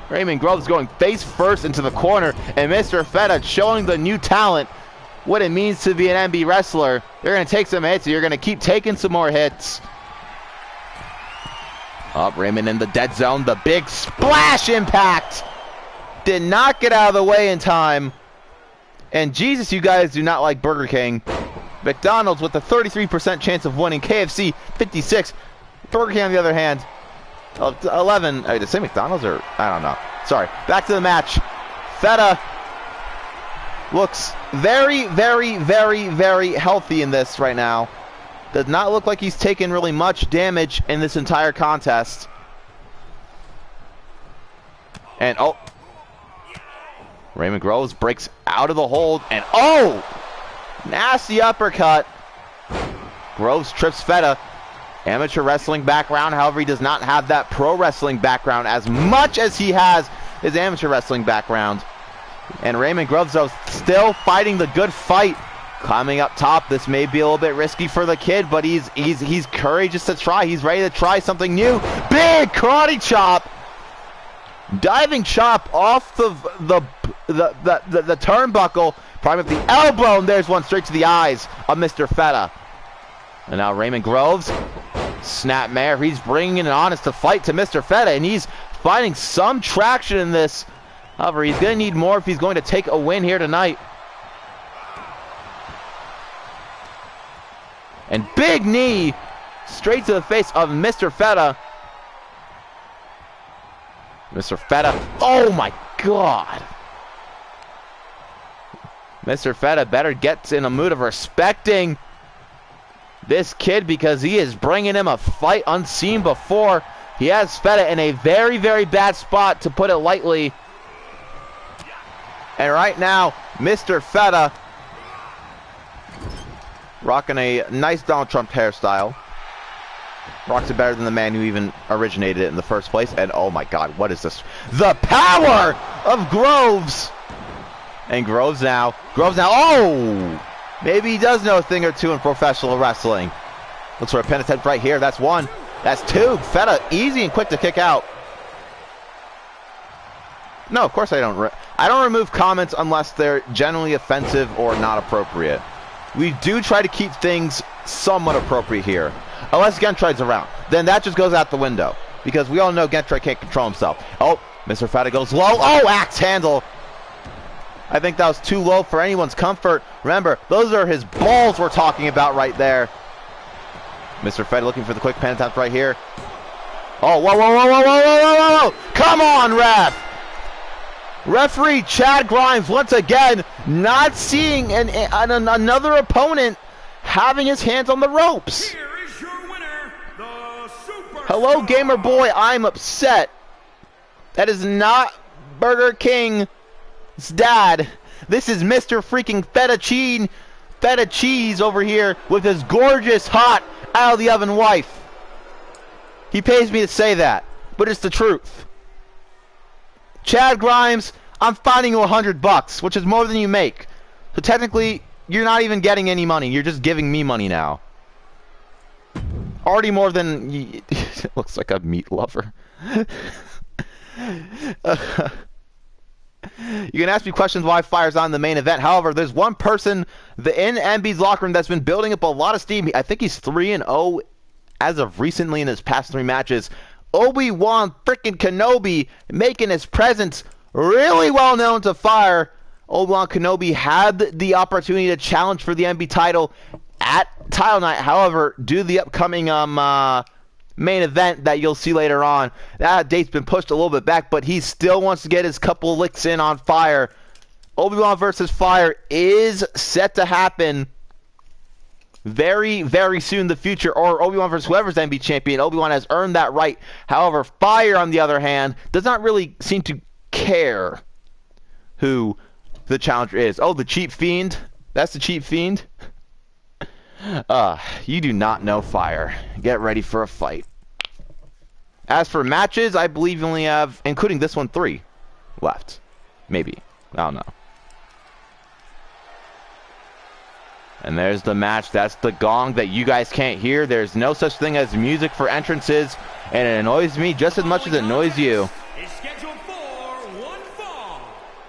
Speaker 1: Raymond Groves going face first into the corner, and Mr. Feta showing the new talent what it means to be an MB wrestler. You're going to take some hits, and you're going to keep taking some more hits. Up, Raymond in the dead zone. The big splash impact. Did not get out of the way in time. And Jesus, you guys do not like Burger King. McDonald's with a 33% chance of winning. KFC, 56. Burger King, on the other hand, 11. Did I say McDonald's or? I don't know. Sorry. Back to the match. Feta looks very, very, very, very healthy in this right now. Does not look like he's taken really much damage in this entire contest. And oh, Raymond Groves breaks out of the hold, and oh, nasty uppercut. Groves trips Feta. Amateur wrestling background, however, he does not have that pro wrestling background as much as he has his amateur wrestling background. And Raymond Groves, though, still fighting the good fight. Climbing up top, this may be a little bit risky for the kid, but he's courageous to try. He's ready to try something new. Big karate chop, diving chop off the turnbuckle, priming up the elbow, and there's one straight to the eyes of Mr. Feta. And now Raymond Groves Snapmare, he's bringing an honest to fight to Mr. Feta, and he's finding some traction in this. However, he's going to need more if he's going to take a win here tonight. And big knee straight to the face of Mr. Feta. Mr. Feta, oh my God. Mr. Feta better get in a mood of respecting this kid, because he is bringing him a fight unseen before. He has Feta in a very, very bad spot, to put it lightly. And right now, Mr. Feta rocking a nice Donald Trump hairstyle. Rocks it better than the man who even originated it in the first place. And oh my God, what is this? The power of Groves! And Groves now, oh! Maybe he does know a thing or two in professional wrestling. Looks for a pin attempt right here. That's one. That's two. Feta easy and quick to kick out. No, of course I don't. I don't remove comments unless they're generally offensive or not appropriate. We do try to keep things somewhat appropriate here. Unless Gentride's around. Then that just goes out the window. Because we all know Gentride can't control himself. Oh, Mr. Feta goes low. Oh, axe handle. I think that was too low for anyone's comfort. Remember, those are his balls we're talking about right there. Mr. Feta looking for the quick pin attempt right here. Oh, whoa, whoa, whoa, whoa, whoa, whoa, whoa, whoa. Come on, ref. Referee Chad Grimes once again not seeing another opponent having his hands on the ropes.
Speaker 2: Here is your winner, the Superstar.
Speaker 1: Hello, gamer boy. I'm upset. That is not Burger King's dad. This is Mr. freaking Feta Cheese over here with his gorgeous, hot, out of the oven wife. He pays me to say that, but it's the truth. Chad Grimes, I'm fining you $100, which is more than you make. So technically, you're not even getting any money. You're just giving me money now. Already more than... It looks like a meat lover. You can ask me questions why Fire's on the main event. However, there's one person in MB's locker room that's been building up a lot of steam. I think he's 3-0 as of recently in his past 3 matches. ObiWan freaking Kenobi making his presence really well known to Fire. ObiWan Kenobi had the opportunity to challenge for the MB title at Title Night. However, due to the upcoming main event that you'll see later on, that date's been pushed a little bit back, but he still wants to get his couple licks in on Fire. ObiWan versus Fire is set to happen very, very soon in the future, or ObiWan versus whoever's MB champion. ObiWan has earned that right. However, Fire, on the other hand, does not really seem to care who the challenger is. Oh, the Cheap Fiend? That's the Cheap Fiend? You do not know Fire. Get ready for a fight. As for matches, I believe you only have, including this one, 3 left. Maybe. I don't know. And there's the match. That's the gong that you guys can't hear. There's no such thing as music for entrances, and it annoys me just as much as it annoys you.
Speaker 2: Is scheduled for one fall,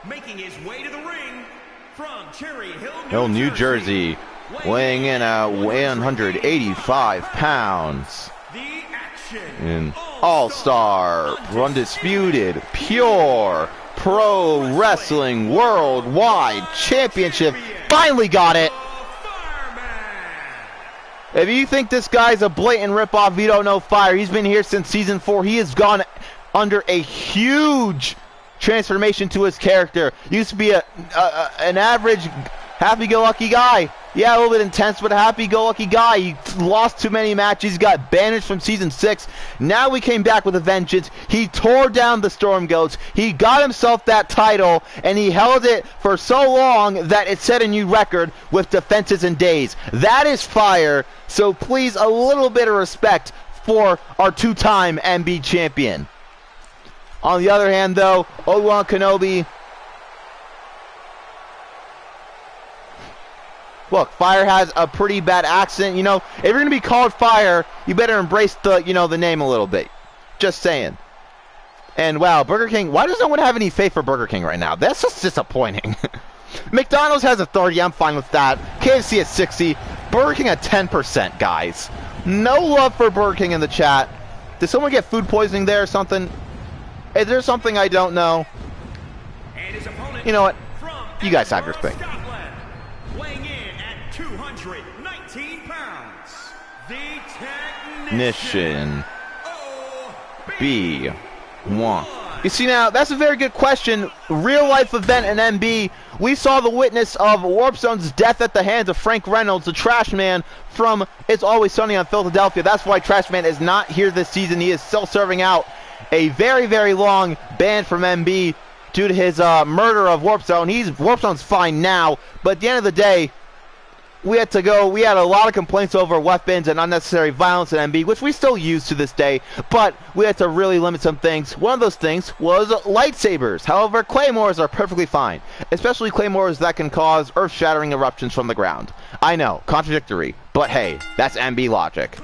Speaker 2: making his way to the ring from Cherry Hill,
Speaker 1: New Jersey, weighing in at 185 pounds.
Speaker 2: The action.
Speaker 1: In All-Star, Undisputed, Pure Pro Wrestling Worldwide Championship. Finally got it. If you think this guy's a blatant ripoff, you don't know Fire. He's been here since Season 4. He has gone under a huge transformation to his character. Used to be an average happy-go-lucky guy. Yeah, a little bit intense, but a happy-go-lucky guy. He lost too many matches. He got banished from Season 6. Now we came back with a vengeance. He tore down the Storm Goats. He got himself that title, and he held it for so long that it set a new record with defenses and days. That is Fire. So please, a little bit of respect for our 2-time MB champion. On the other hand, though, ObiWan Kenobi... Look, Fire has a pretty bad accent. You know, if you're going to be called Fire, you better embrace the, the name a little bit. Just saying. And, wow, Burger King, why does no one have any faith for Burger King right now? That's just disappointing. McDonald's has a 30, I'm fine with that. KFC at 60. Burger King at 10%, guys. No love for Burger King in the chat. Did someone get food poisoning there or something? Is there something I don't know? You know what? You guys have your thing.
Speaker 2: Weighing in at 219 pounds, the
Speaker 1: technician B1. You see now, that's a very good question. Real life event in MB. We saw the witness of Warpzone's death at the hands of Frank Reynolds, the trash man from It's Always Sunny on Philadelphia. That's why Trash Man is not here this season. He is still serving out a very, very long ban from MB due to his murder of Warpzone. Warpzone's fine now, but at the end of the day, we had a lot of complaints over weapons and unnecessary violence in MB, which we still use to this day, but we had to really limit some things. One of those things was lightsabers. However, claymores are perfectly fine, especially claymores that can cause earth-shattering eruptions from the ground. I know, contradictory, but hey, that's MB logic.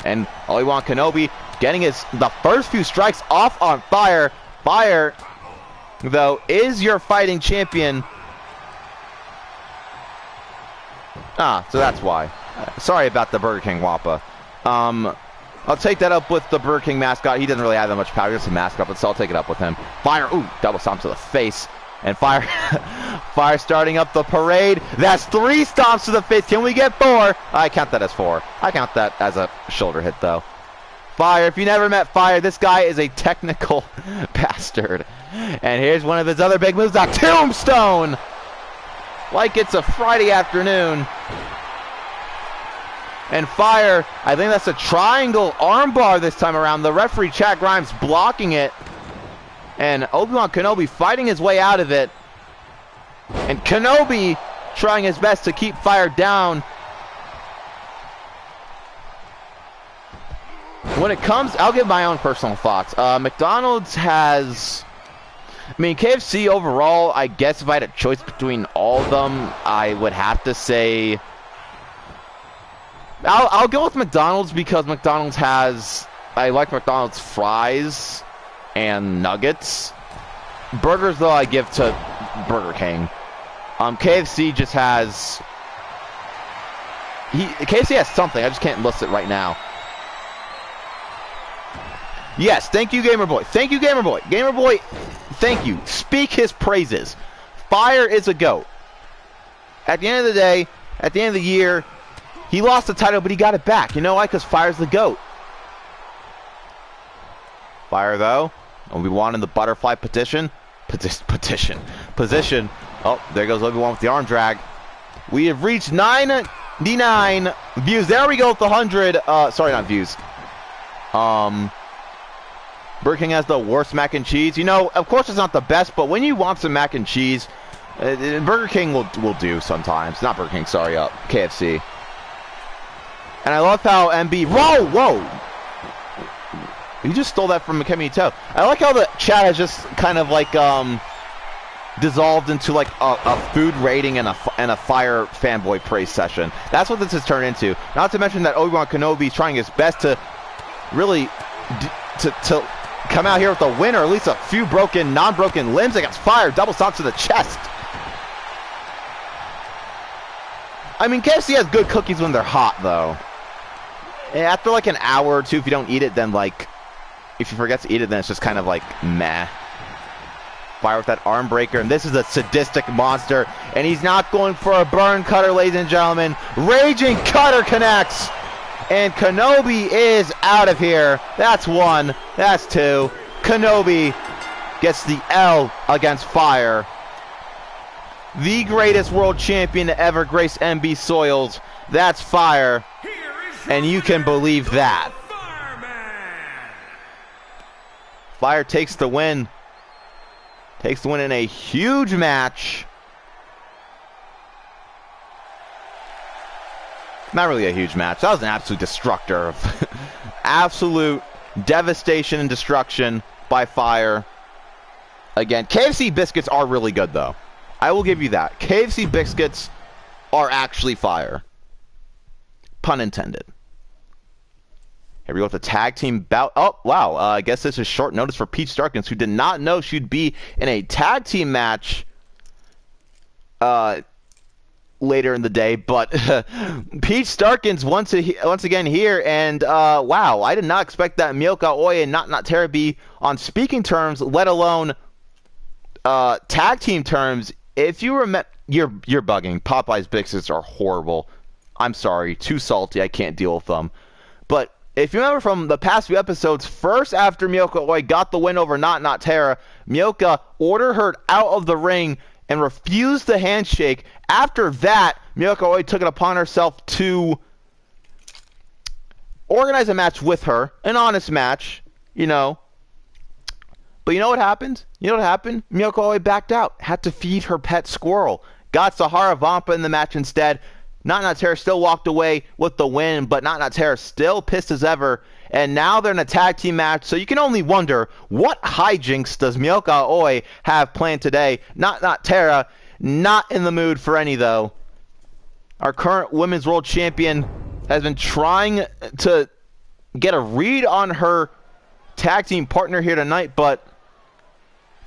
Speaker 1: And ObiWan Kenobi getting the first few strikes off on Fire. Fire, though, is your fighting champion. So that's why. Sorry about the Burger King Wappa. I'll take that up with the Burger King mascot. He doesn't really have that much power. He's just a mascot, but so I'll take it up with him. Fire, ooh, double stomp to the face. And Fire, Fire starting up the parade. That's 3 stomps to the face. Can we get 4? I count that as 4. I count that as a shoulder hit, though. Fire, if you never met Fire, this guy is a technical bastard. And here's one of his other big moves, a tombstone! Like it's a Friday afternoon. And Fire, I think that's a triangle armbar this time around. The referee, Chad Grimes, blocking it. And ObiWan Kenobi fighting his way out of it. And Kenobi trying his best to keep Fire down. When it comes, I'll give my own personal thoughts. McDonald's has... I mean, KFC overall, I guess if I had a choice between all of them, I would have to say... I'll go with McDonald's because McDonald's has... I like McDonald's fries and nuggets. Burgers, though, I give to Burger King. KFC just has... KFC has something, I just can't list it right now. Yes, thank you, Gamerboy. Thank you, Gamerboy. Gamerboy, thank you. Speak his praises. Fire is a GOAT. At the end of the day, at the end of the year, he lost the title, but he got it back. You know why? Because Fire's the GOAT. Fire, though. ObiWan in the butterfly petition. Position. Oh, there goes ObiWan with the arm drag. We have reached 99 views. There we go with the 100. Sorry, not views. Burger King has the worst mac and cheese. You know, of course it's not the best, but when you want some mac and cheese, Burger King will do sometimes. Not Burger King, sorry, KFC. And I love how MB... Whoa! You just stole that from McKemmy Toe. I like how the chat has just kind of like dissolved into like a food rating and a Fire fanboy praise session. That's what this has turned into. Not to mention that ObiWan Kenobi is trying his best to really to come out here with a win, or at least a few non-broken limbs against Fire. Double stomp to the chest. I mean, KFC has good cookies when they're hot, though. After like an hour or two, if you don't eat it, then like, if you forget to eat it, then it's just kind of like meh. Fire with that arm breaker, and this is a sadistic monster, and he's not going for a burn cutter, ladies and gentlemen. Raging cutter connects. And Kenobi is out of here. That's 1. That's 2. Kenobi gets the L against Fire. The greatest world champion to ever grace MB soils. That's Fire. And you can believe that. Fire takes the win. Takes the win in a huge match. Not really a huge match. That was an absolute destructor. Absolute devastation and destruction by Fire. Again, KFC biscuits are really good, though. I will give you that. KFC biscuits are actually Fire. Pun intended. Here we go with the tag team bout. Oh, wow. I guess this is short notice for Peach Starkins, who did not know she'd be in a tag team match later in the day, but Peach Starkin's once again here, and wow, I did not expect that Miyoko Oi and Not Terra be on speaking terms, let alone tag team terms. If you remember, you're bugging. Popeye's biscuits are horrible. I'm sorry, too salty. I can't deal with them. But if you remember from the past few episodes, first after Miyoko Oi got the win over Not Terra, Miyoko ordered her out of the ring and refused the handshake. After that, Miyoko Oi took it upon herself to organize a match with her, an honest match, you know. But you know what happened? Miyoko Oi backed out, had to feed her pet squirrel, got Sahara Vampa in the match instead. Not Terra still walked away with the win, but Not Terra still pissed as ever. And now they're in a tag team match, so you can only wonder, what hijinks does Miyoko Oi have planned today? Not Terra, not in the mood for any, though. Our current Women's World Champion has been trying to get a read on her tag team partner here tonight, but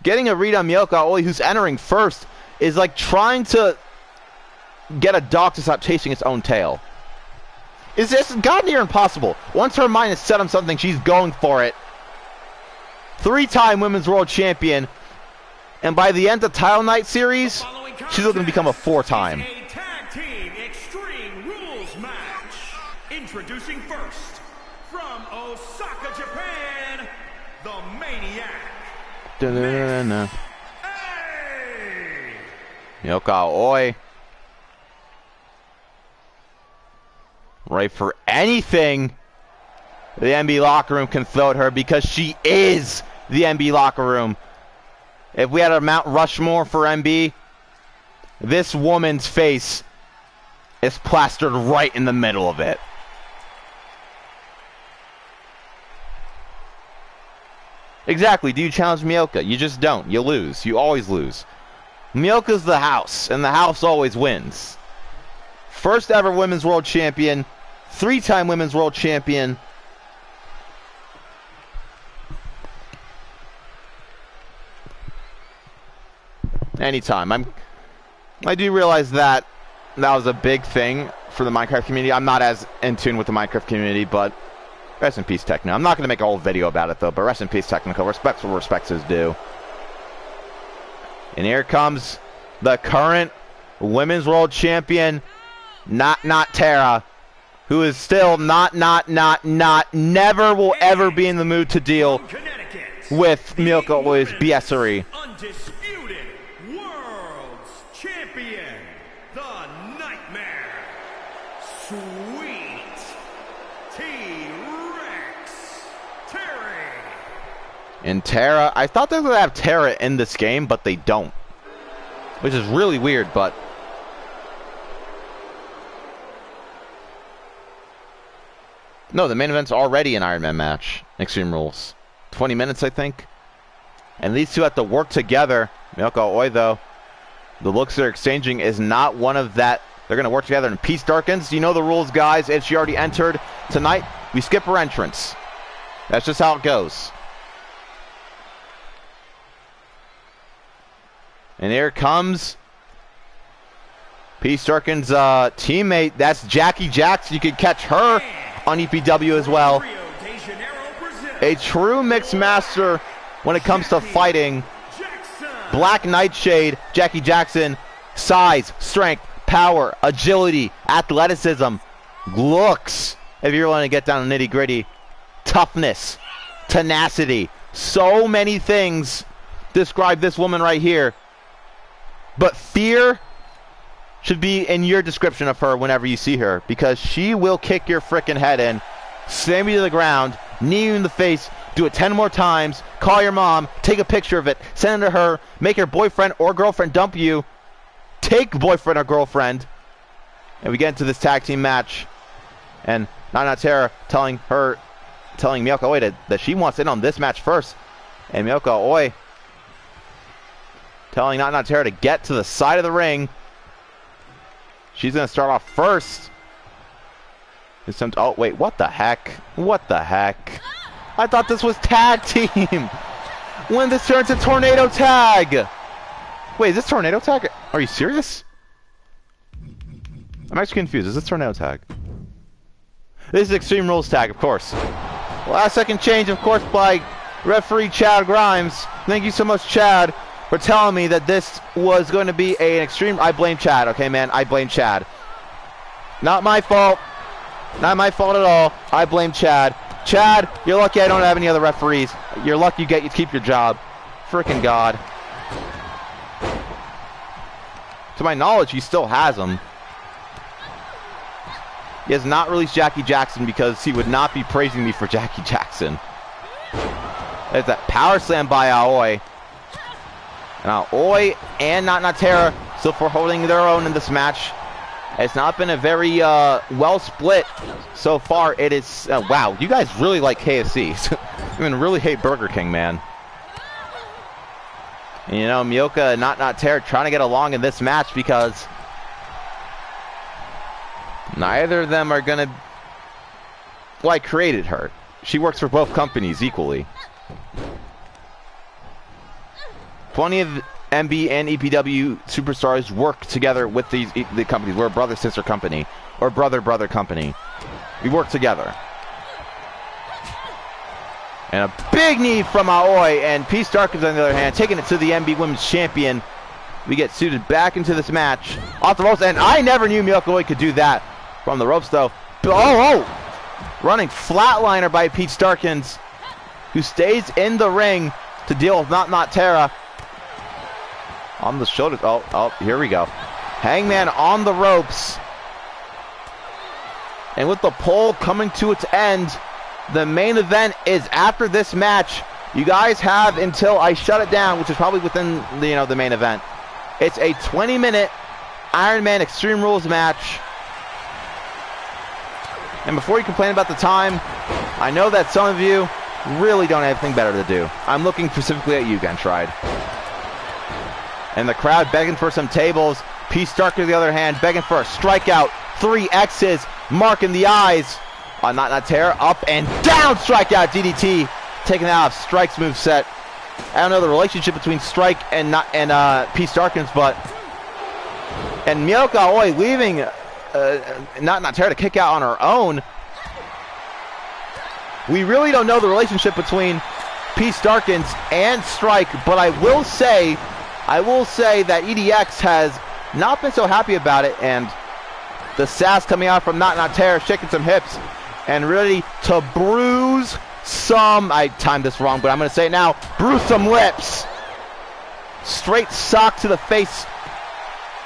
Speaker 1: getting a read on Miyoko Oi, who's entering first, is like trying to get a dog to stop chasing its own tail. Is this god near impossible? Once her mind is set on something, she's going for it. 3-time Women's World Champion, and by the end of Title Night series, she's looking to become a 4-time.
Speaker 2: A tag team extreme rules match. Introducing first, from Osaka, Japan, the Maniac.
Speaker 1: Miyoko Oi. Right for anything the MB locker room can throw at her, because she is the MB locker room. If we had a Mount Rushmore for MB, this woman's face is plastered right in the middle of it. Exactly. Do you challenge Miyoko? You just don't. You lose. You always lose. Miyoko's the house, and the house always wins. First ever Women's World Champion, 3-time Women's World Champion. Anytime. I do realize that was a big thing for the Minecraft community. I'm not as in tune with the Minecraft community, but rest in peace, Techno. I'm not going to make a whole video about it, though, but rest in peace, Technical. Respect where respect is due. And here comes the current Women's World Champion, Not Terra, who is still never will ever be in the mood to deal with Miyoko Oi's BSery.
Speaker 2: Undisputed World's Champion, the Nightmare, Sweet T-Rex, Terry.
Speaker 1: And Terra, I thought they would have Terra in this game, but they don't. Which is really weird, but no, the main event's already an Iron Man match. Extreme Rules. 20 minutes, I think. And these two have to work together. Miyoko Oi, though, the looks they're exchanging is not one of that. They're going to work together in Peace Darkins. You know the rules, guys. If she already entered tonight, we skip her entrance. That's just how it goes. And here comes Peace Darkins' teammate. That's Jackie Jackson. You could catch her on EPW as well. A true mixed master when it comes to fighting. Black Nightshade, Jackie Jackson. Size, strength, power, agility, athleticism, looks, if you're willing to get down to nitty gritty, toughness, tenacity. So many things describe this woman right here. But fear should be in your description of her whenever you see her, because she will kick your frickin' head in, slam you to the ground, knee you in the face, do it 10 more times, call your mom, take a picture of it, send it to her, make your boyfriend or girlfriend dump you, take boyfriend or girlfriend, and we get into this tag team match, and Not Terra telling Miyoko Oi that she wants in on this match first, and Miyoko Oi telling Not Terra to get to the side of the ring. She's going to start off first. Oh, wait, what the heck? What the heck? I thought this was tag team. When this turns to tornado tag. Wait, is this tornado tag? Are you serious? I'm actually confused. Is this tornado tag? This is Extreme Rules tag, of course. Last second change, of course, by referee Chad Grimes. Thank you so much, Chad, for telling me that this was going to be an extreme. I blame Chad, okay, man? I blame Chad. Not my fault. Not my fault at all. I blame Chad. Chad, you're lucky I don't have any other referees. You're lucky you keep your job. Frickin' God. To my knowledge, he still has them. He has not released Jackie Jackson because he would not be praising me for Jackie Jackson. There's that power slam by Aoi. And Aoi and Natera still for holding their own in this match. It's not been a very well split so far. It is, wow, you guys really like KFC. I mean, really hate Burger King, man. And, you know, Mioka and Natera trying to get along in this match because neither of them are going to... Well, I created her. She works for both companies equally. Plenty of MB and EPW superstars work together with the companies. We're a brother-sister company. Or brother-brother company. We work together. And a big knee from Aoi. And P. Starkin, on the other hand, taking it to the MB Women's Champion. We get suited back into this match. Off the ropes. And I never knew Mioka Aoi could do that from the ropes, though. Oh! Running flatliner by Pete Starkins, who stays in the ring to deal with Natera. On the shoulders. Oh, here we go. Hangman on the ropes. And with the poll coming to its end, the main event is after this match. You guys have until I shut it down, which is probably within the main event. It's a 20-minute Iron Man Extreme Rules match. And before you complain about the time, I know that some of you really don't have anything better to do. I'm looking specifically at you, Gentride. And the crowd begging for some tables. P. Starkin, on the other hand, begging for a strikeout. 3 X's, marking the eyes. Not Terror, up and down, strikeout, DDT. Taking out of Strike's moveset. I don't know the relationship between Strike and P. Starkins, but... And Mioka Aoi leaving not Terror to kick out on her own. We really don't know the relationship between P. Starkins and Strike, but I will say that EDX has not been so happy about it, and the sass coming out from Natera, shaking some hips, and ready to bruise some, I timed this wrong, but I'm going to say it now, bruise some lips. Straight sock to the face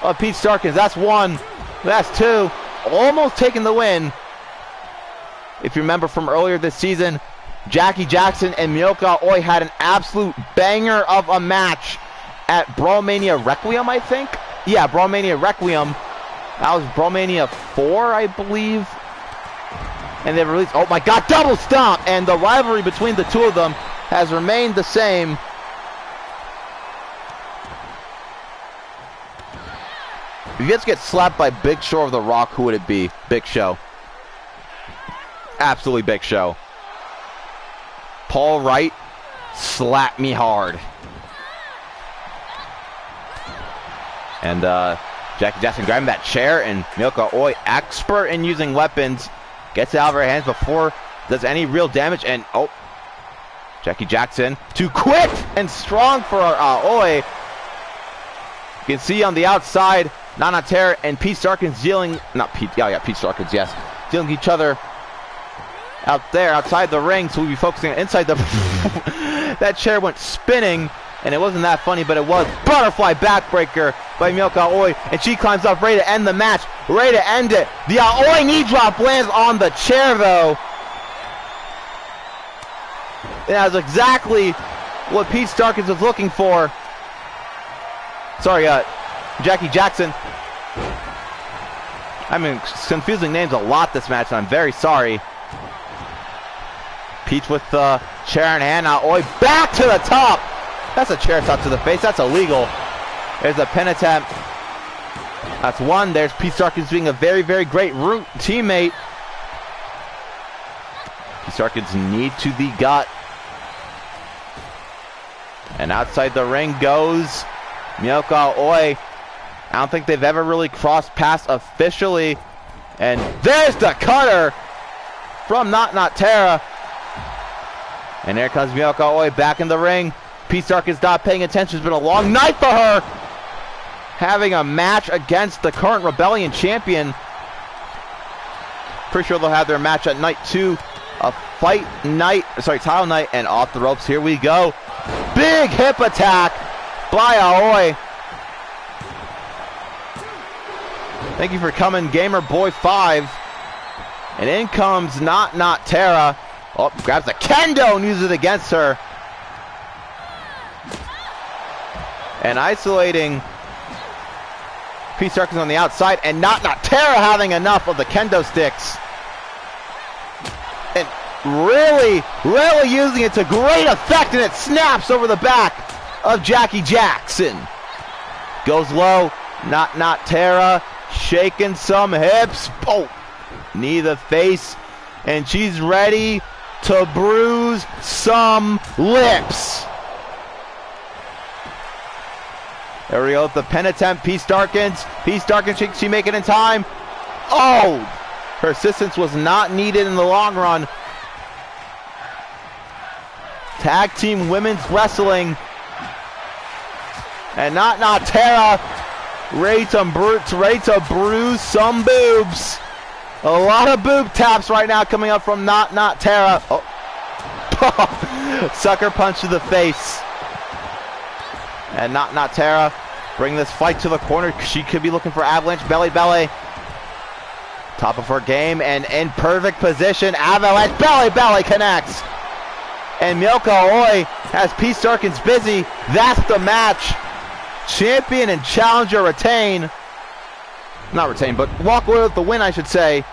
Speaker 1: of Pete Starkins. That's 1. That's 2. Almost taking the win. If you remember from earlier this season, Jackie Jackson and Mioka Aoi had an absolute banger of a match at Brawlmania Requiem, I think? Yeah, Brawlmania Requiem. That was Brawlmania 4, I believe. And they've released, oh my god, double stomp! And the rivalry between the two of them has remained the same. If you guys get slapped by Big Show or The Rock, who would it be? Big Show. Absolutely Big Show. Paul Wright, slap me hard. And Jackie Jackson grabbing that chair, and Mioka Aoi, expert in using weapons, gets it out of her hands before does any real damage. And oh, Jackie Jackson too quick and strong for Aoi. You can see on the outside, Natera and Pete Starkins dealing, Pete Starkins, yes, dealing with each other out there outside the ring. So we'll be focusing on inside the. That chair went spinning. And it wasn't that funny, but it was. Butterfly backbreaker by Mioka Aoi. And she climbs up, ready to end the match. Ready to end it. The Aoi knee drop lands on the chair, though. And that was exactly what Pete Starkins was looking for. Sorry, Jackie Jackson. I mean, confusing names a lot this match, and I'm very sorry. Peach with the chair in hand. Now Aoi back to the top. That's a chair shot to the face. That's illegal. There's a pin attempt. That's 1. There's Pete Starkins being a very, very great root teammate. Pete Starkins knee to the gut. And outside the ring goes Mioka Aoi I don't think they've ever really crossed paths officially. And there's the cutter from Not Tara. And there comes Miyoko Oi back in the ring. Pete Starkin's not paying attention. It's been a long night for her. Having a match against the current Rebellion champion. Pretty sure they'll have their match at night 2. A fight night, sorry, title night, and off the ropes. Here we go. Big hip attack by Aoi. Thank you for coming, Gamer Boy 5. And in comes Not Tara. Oh, grabs the kendo and uses it against her. And isolating Pete Starkin on the outside, and Not Tara having enough of the kendo sticks. And really using it to great effect, and it snaps over the back of Jackie Jackson. Goes low, Not Tara, shaking some hips. Oh, knee to the face, and she's ready to bruise some lips. There we go with the pen attempt. Pete Starkin, she make it in time. Oh, her assistance was not needed in the long run. Tag team women's wrestling. And Not Tara ready to bruise some boobs. A lot of boob taps right now coming up from Not Tara. Oh. Sucker punch to the face. And Not Tara bring this fight to the corner. She could be looking for avalanche belly. Top of her game and in perfect position. Avalanche belly connects. And Miyoko Oi has Pete Starkin's busy. That's the match. Champion and challenger retain. Not retain, but walk away with the win, I should say.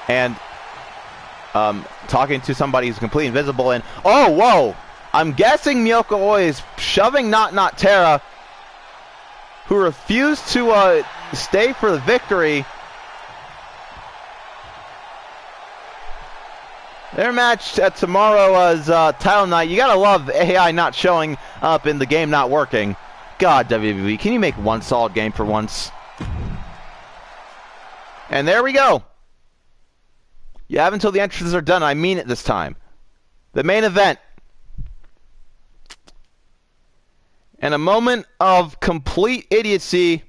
Speaker 1: And talking to somebody who's completely invisible, and oh, whoa! I'm guessing Miyoko Oi is shoving Not Tara, who refused to stay for the victory. Their match at tomorrow's title night. You gotta love AI not showing up in the game not working. God, WWE, can you make one solid game for once? And there we go. You have until the entrances are done. I mean it this time. The main event. In a moment of complete idiocy,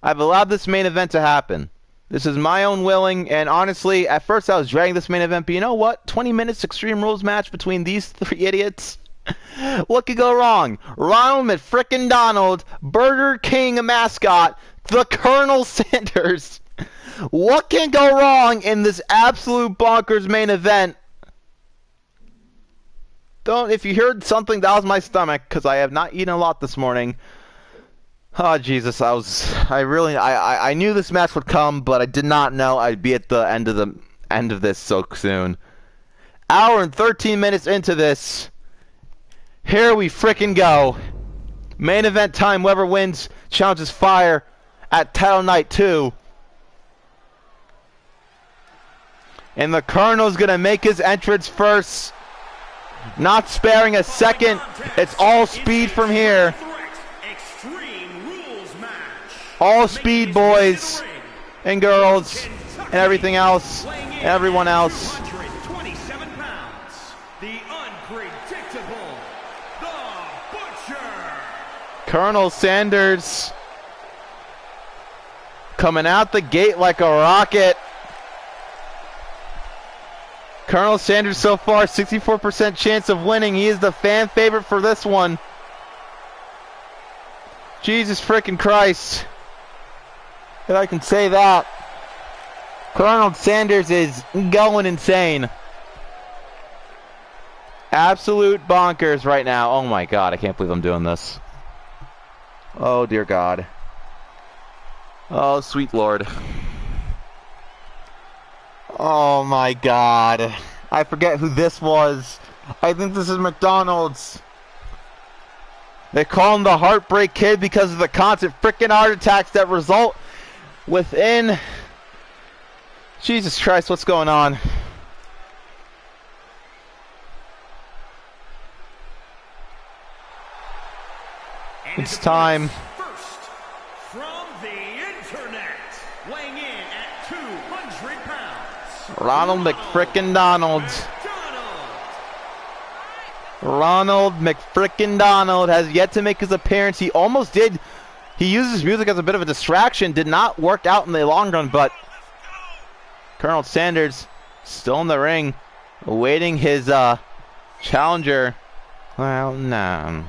Speaker 1: I've allowed this main event to happen. This is my own willing, and honestly, at first I was dragging this main event, but you know what? 20 minutes Extreme Rules match between these 3 idiots? What could go wrong? Ronald McFrickin' Burger King mascot, the Colonel Sanders. What can go wrong in this absolute bonkers main event? If you heard something, that was my stomach, because I have not eaten a lot this morning. Oh, Jesus, I knew this match would come, but I did not know I'd be at the end of this so soon. Hour and 13 minutes into this. Here we frickin' go. Main event time, whoever wins challenges Fire at Title Night 2. And the Colonel's gonna make his entrance first. Not sparing a second. It's all speed from here. All speed, boys and girls and everything else and everyone else.
Speaker 2: 127 pounds, the unpredictable, the Butcher.
Speaker 1: Colonel Sanders coming out the gate like a rocket. Colonel Sanders so far, 64% chance of winning. He is the fan favorite for this one. Jesus frickin' Christ. If I can say that. Colonel Sanders is going insane. Absolute bonkers right now. Oh my God, I can't believe I'm doing this. Oh dear God. Oh sweet Lord. Oh my God. I forget who this was. I think this is McDonald's. They call him the Heartbreak Kid because of the constant freaking heart attacks that result within. Jesus Christ, what's going on? It's time.
Speaker 2: First, from the internet, weighing in at 200 pounds,
Speaker 1: Ronald McFrickin-Donald. Ronald McFrickin-Donald has yet to make his appearance. He almost did. He uses music as a bit of a distraction. Did not work out in the long run, but Colonel Sanders still in the ring, awaiting his challenger. Well, no.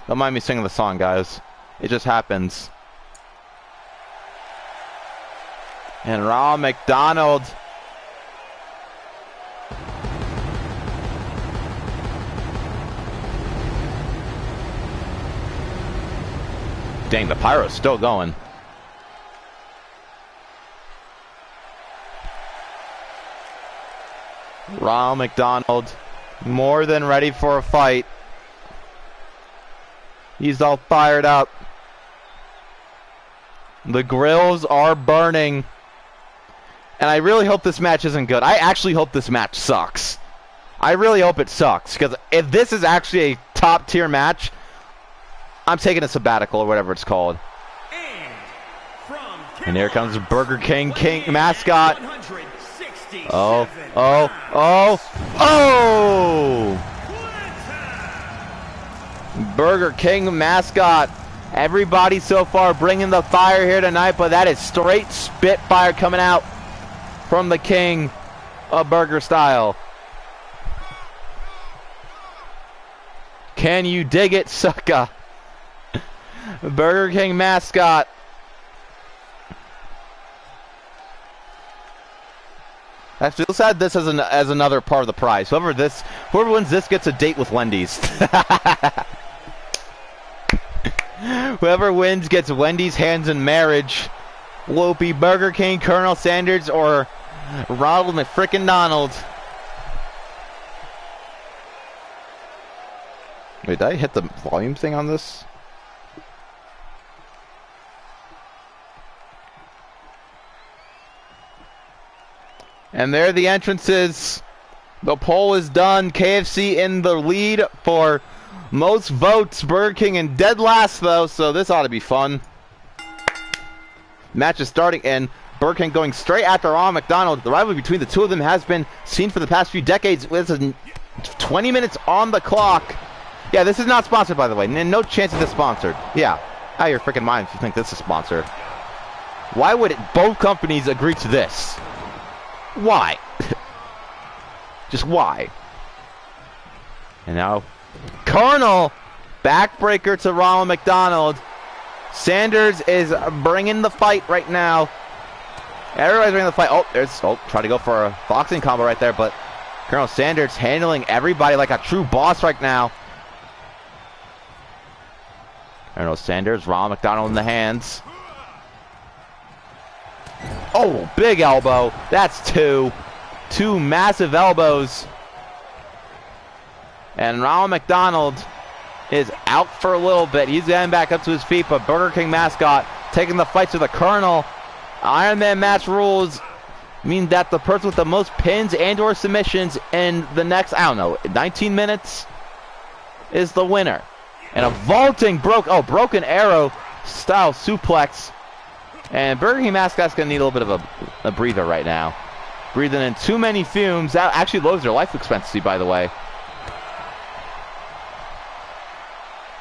Speaker 1: Don't mind me singing the song, guys. It just happens. And Ronald McDonald. Dang, the pyro's still going. Ronald McDonald, more than ready for a fight. He's all fired up. The grills are burning. And I really hope this match isn't good. I actually hope this match sucks. I really hope it sucks. Because if this is actually a top tier match, I'm taking a sabbatical or whatever it's called. And here comes Burger King mascot. Oh, oh, oh, oh! Burger King mascot. Everybody so far bringing the fire here tonight, but that is straight spitfire coming out from the king of burger style. Can you dig it, sucker? Burger King mascot. Actually, let's add this as another part of the prize. Whoever wins this gets a date with Wendy's. Whoever wins gets Wendy's hands in marriage. Will it be Burger King, Colonel Sanders, or Ronald McFrickin-Donald? Wait, did I hit the volume thing on this? And there the entrances. The poll is done. KFC in the lead for most votes. Burger King in dead last, though, so this ought to be fun. Match is starting, and Burger King going straight after Ronald McDonald. The rivalry between the two of them has been seen for the past few decades. With 20 minutes on the clock. Yeah, this is not sponsored, by the way. No chance of this sponsored. Yeah, out of your freaking mind if you think this is sponsored. Why would both companies agree to this? Why? Just why? And now, Colonel, backbreaker to Ronald McDonald. Sanders is bringing the fight right now. Everybody's bringing the fight. Try to go for a boxing combo right there, but Colonel Sanders handling everybody like a true boss right now. Colonel Sanders, Ronald McDonald in the hands. Oh, big elbow. That's two. Two massive elbows. And Ronald McDonald is out for a little bit. He's getting back up to his feet, but Burger King mascot taking the fight to the Colonel. Iron Man match rules mean that the person with the most pins and or submissions in the next, 19 minutes is the winner. And a vaulting broken arrow style suplex. And Burger King mascot's going to need a little bit of a breather right now. Breathing in too many fumes. That actually lowers their life expectancy, by the way.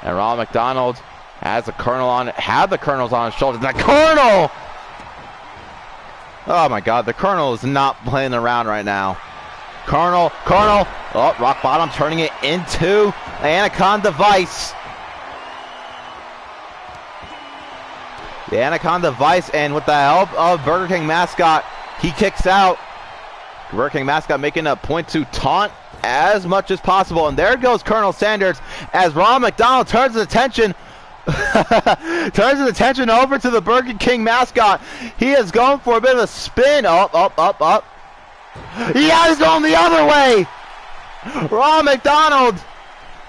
Speaker 1: And Ronald McDonald has the Colonel on it. Had the Colonel's on his shoulders. The Colonel! Oh my God, the Colonel is not playing around right now. Colonel. Oh, rock bottom, turning it into Anaconda Vice. The Anaconda Vice, and with the help of Burger King mascot, he kicks out. Burger King mascot making a point to taunt as much as possible. And there goes Colonel Sanders as Ronald McDonald turns his attention over to the Burger King mascot. He is going for a bit of a spin. Up. Yeah, he's going the other way. Ronald McDonald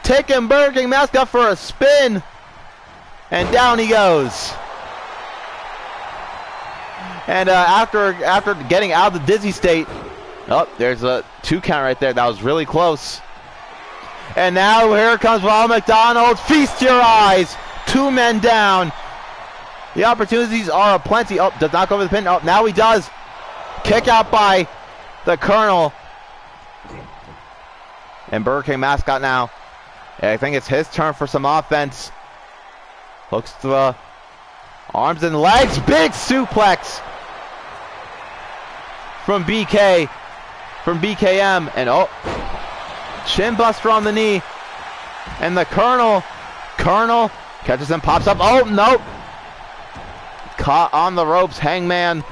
Speaker 1: taking Burger King mascot for a spin. And down he goes. And after getting out of the dizzy state, there's a 2 count right there. That was really close. And now here comes Ronald McDonald. Feast your eyes. 2 men down. The opportunities are aplenty. Oh, does not go over the pin. Oh, now he does. Kick out by the Colonel. And Burger King mascot now. Yeah, I think it's his turn for some offense. Hooks to the arms and legs. Big suplex from BK. From BKM. And oh, shin buster on the knee. And the Colonel catches him, pops up. Oh, nope. Caught on the ropes, Hangman.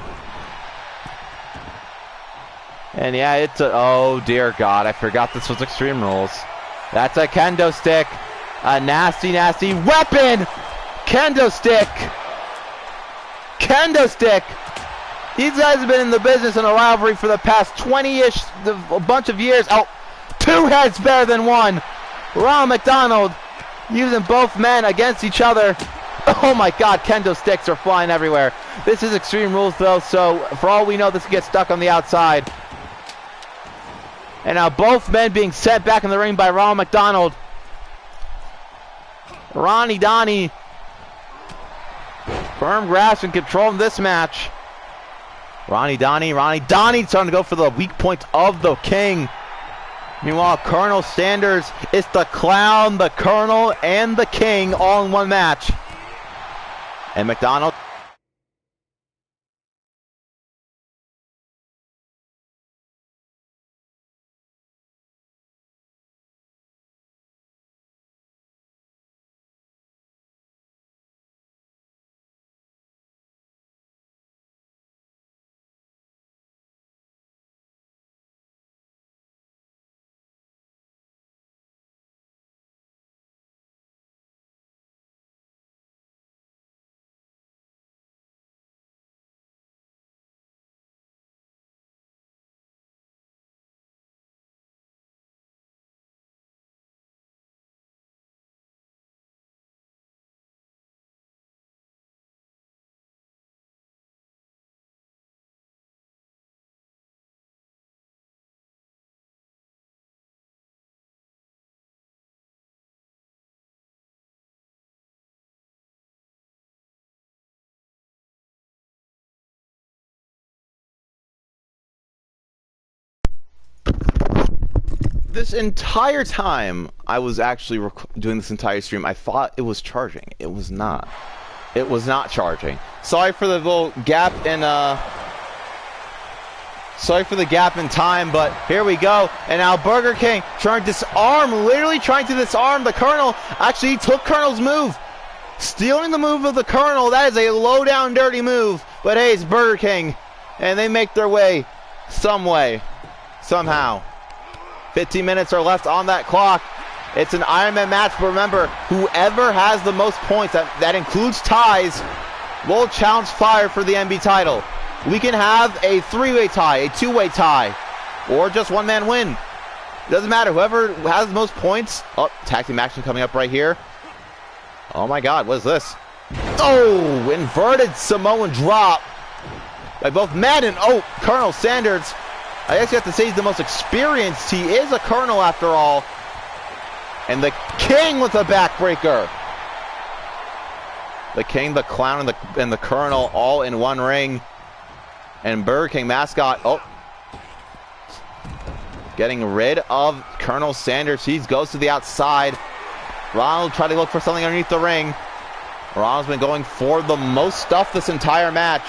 Speaker 1: And yeah, it's a, oh dear God, I forgot this was Extreme Rules. That's a kendo stick. A nasty, nasty weapon. Kendo stick. Kendo stick. These guys have been in the business in a rivalry for the past 20-ish, a bunch of years. Oh, 2 heads better than 1. Ronald McDonald using both men against each other. Oh my God, kendo sticks are flying everywhere. This is Extreme Rules though, so for all we know, this gets stuck on the outside. And now both men being sent back in the ring by Ronald McDonald. Ronnie Donnie. Firm grasp and control in this match. Ronnie Donnie starting to go for the weak point of the King. Meanwhile, Colonel Sanders, it's the Clown, the Colonel, and the King all in one match. And McDonald. This entire time I was actually doing this entire stream, I thought it was charging. It was not. It was not charging. Sorry for the little gap in sorry for the gap in time, but here we go. And now Burger King trying to disarm, literally trying to disarm the Colonel. Actually, he took Colonel's move. Stealing the move of the Colonel. That is a low down dirty move. But hey, it's Burger King. And they make their way some way. Somehow. 15 minutes are left on that clock. It's an Iron Man match, but remember, whoever has the most points, that includes ties, will challenge Fire for the NB title. We can have a 3-way tie, a 2-way tie, or just one-man win. Doesn't matter. Whoever has the most points. Oh, tag team action coming up right here. Oh my God, what is this? Oh, inverted Samoan drop by both men, and oh, Colonel Sanders. I guess you have to say he's the most experienced. He is a Colonel after all. And the King with a backbreaker. The King, the Clown, and the Colonel all in one ring. And Burger King mascot, oh, getting rid of Colonel Sanders. He goes to the outside. Ronald tried to look for something underneath the ring. Ronald's been going for the most stuff this entire match.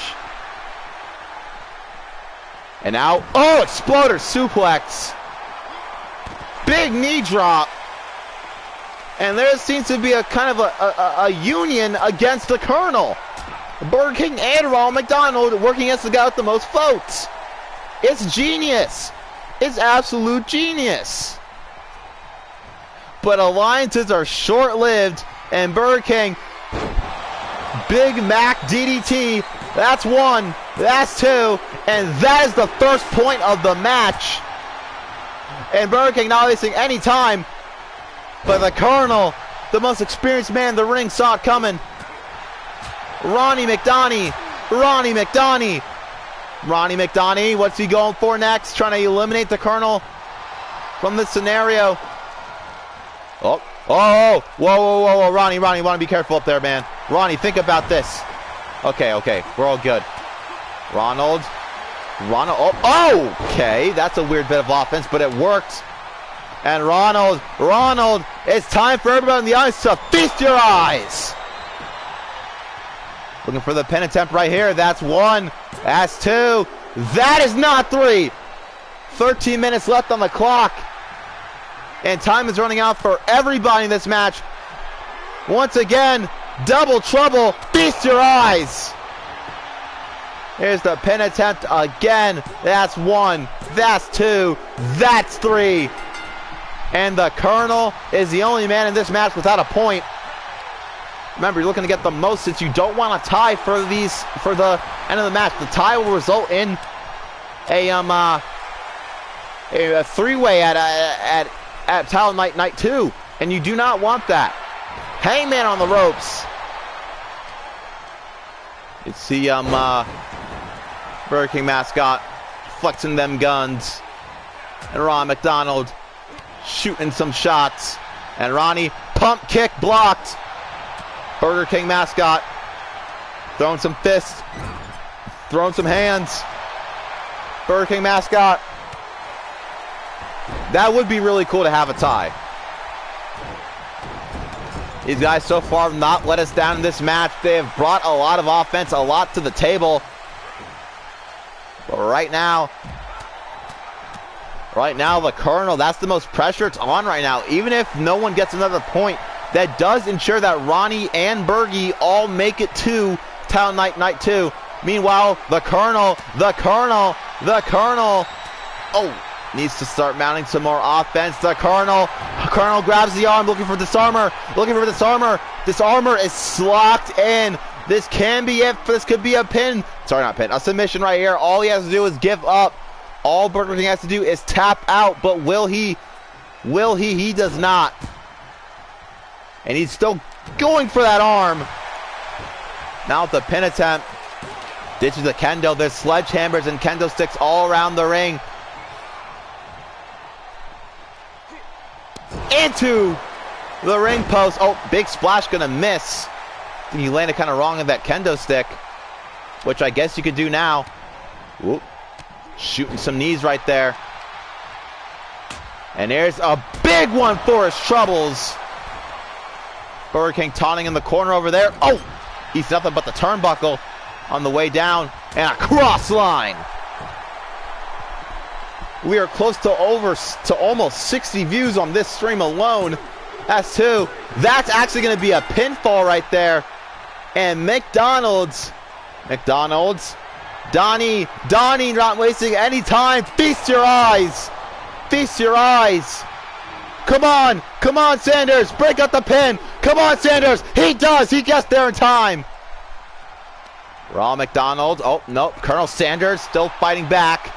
Speaker 1: And now, oh, exploder suplex. Big knee drop. And there seems to be a kind of a union against the Colonel. Burger King and Ronald McDonald working against the guy with the most votes. It's genius. It's absolute genius. But alliances are short-lived, and Burger King, Big Mac DDT, that's 1, that's 2, and that is the first point of the match. And Burger King not wasting any time, but the Colonel, the most experienced man in the ring, saw it coming. Ronnie McDonnie, what's he going for next? Trying to eliminate the Colonel from this scenario. Oh, Oh, whoa, Ronnie, you want to be careful up there, man. Ronnie, think about this. Okay, we're all good. Ronald, okay, that's a weird bit of offense, but it worked. And Ronald, it's time for everybody on the ice to feast your eyes. Looking for the pin attempt right here. That's 1, that's 2, that is not 3. 13 minutes left on the clock. And time is running out for everybody in this match. Once again, double trouble, feast your eyes. Here's the pin attempt again. That's 1, that's 2, that's 3. And the Colonel is the only man in this match without a point. Remember, you're looking to get the most since you don't want a tie for the end of the match. The tie will result in a three-way at Title Night 2, and you do not want that. Hangman on the ropes. You see Burger King mascot flexing them guns, and Ron McDonald shooting some shots, and Ronnie pump kick blocked. Burger King mascot throwing some fists, throwing some hands. Burger King mascot. That would be really cool to have a tie. These guys so far have not let us down in this match. They have brought a lot of offense, a lot to the table. But right now, the Colonel, that's the most pressure it's on right now. Even if no one gets another point, that does ensure that Ronnie and Bergie all make it to Town Night 2. Meanwhile, the Colonel, needs to start mounting some more offense. The Colonel grabs the arm, looking for disarmor. Disarmor is locked in. This can be it. This could be a pin. Sorry, not pin. A submission right here. All he has to do is give up. All Burger King has to do is tap out, but will he? He does not. And he's still going for that arm. Now with the pin attempt. Ditches the kendo. There's sledgehammers and kendo sticks all around the ring. Into the ring post. Oh, big splash, gonna miss. I think he landed kind of wrong on that kendo stick, which I guess you could do now. Whoop. Shooting some knees right there. And there's a big one for his troubles. Burger King taunting in the corner over there. Oh, he's nothing but the turnbuckle on the way down. And a cross line. We are close to almost 60 views on this stream alone. That's 2. That's actually going to be a pinfall right there. And McDonald's, Donnie not wasting any time. Feast your eyes. Come on, Sanders, break up the pin. Come on, Sanders, he does. He gets there in time. Raw McDonald. Oh, no, Colonel Sanders still fighting back.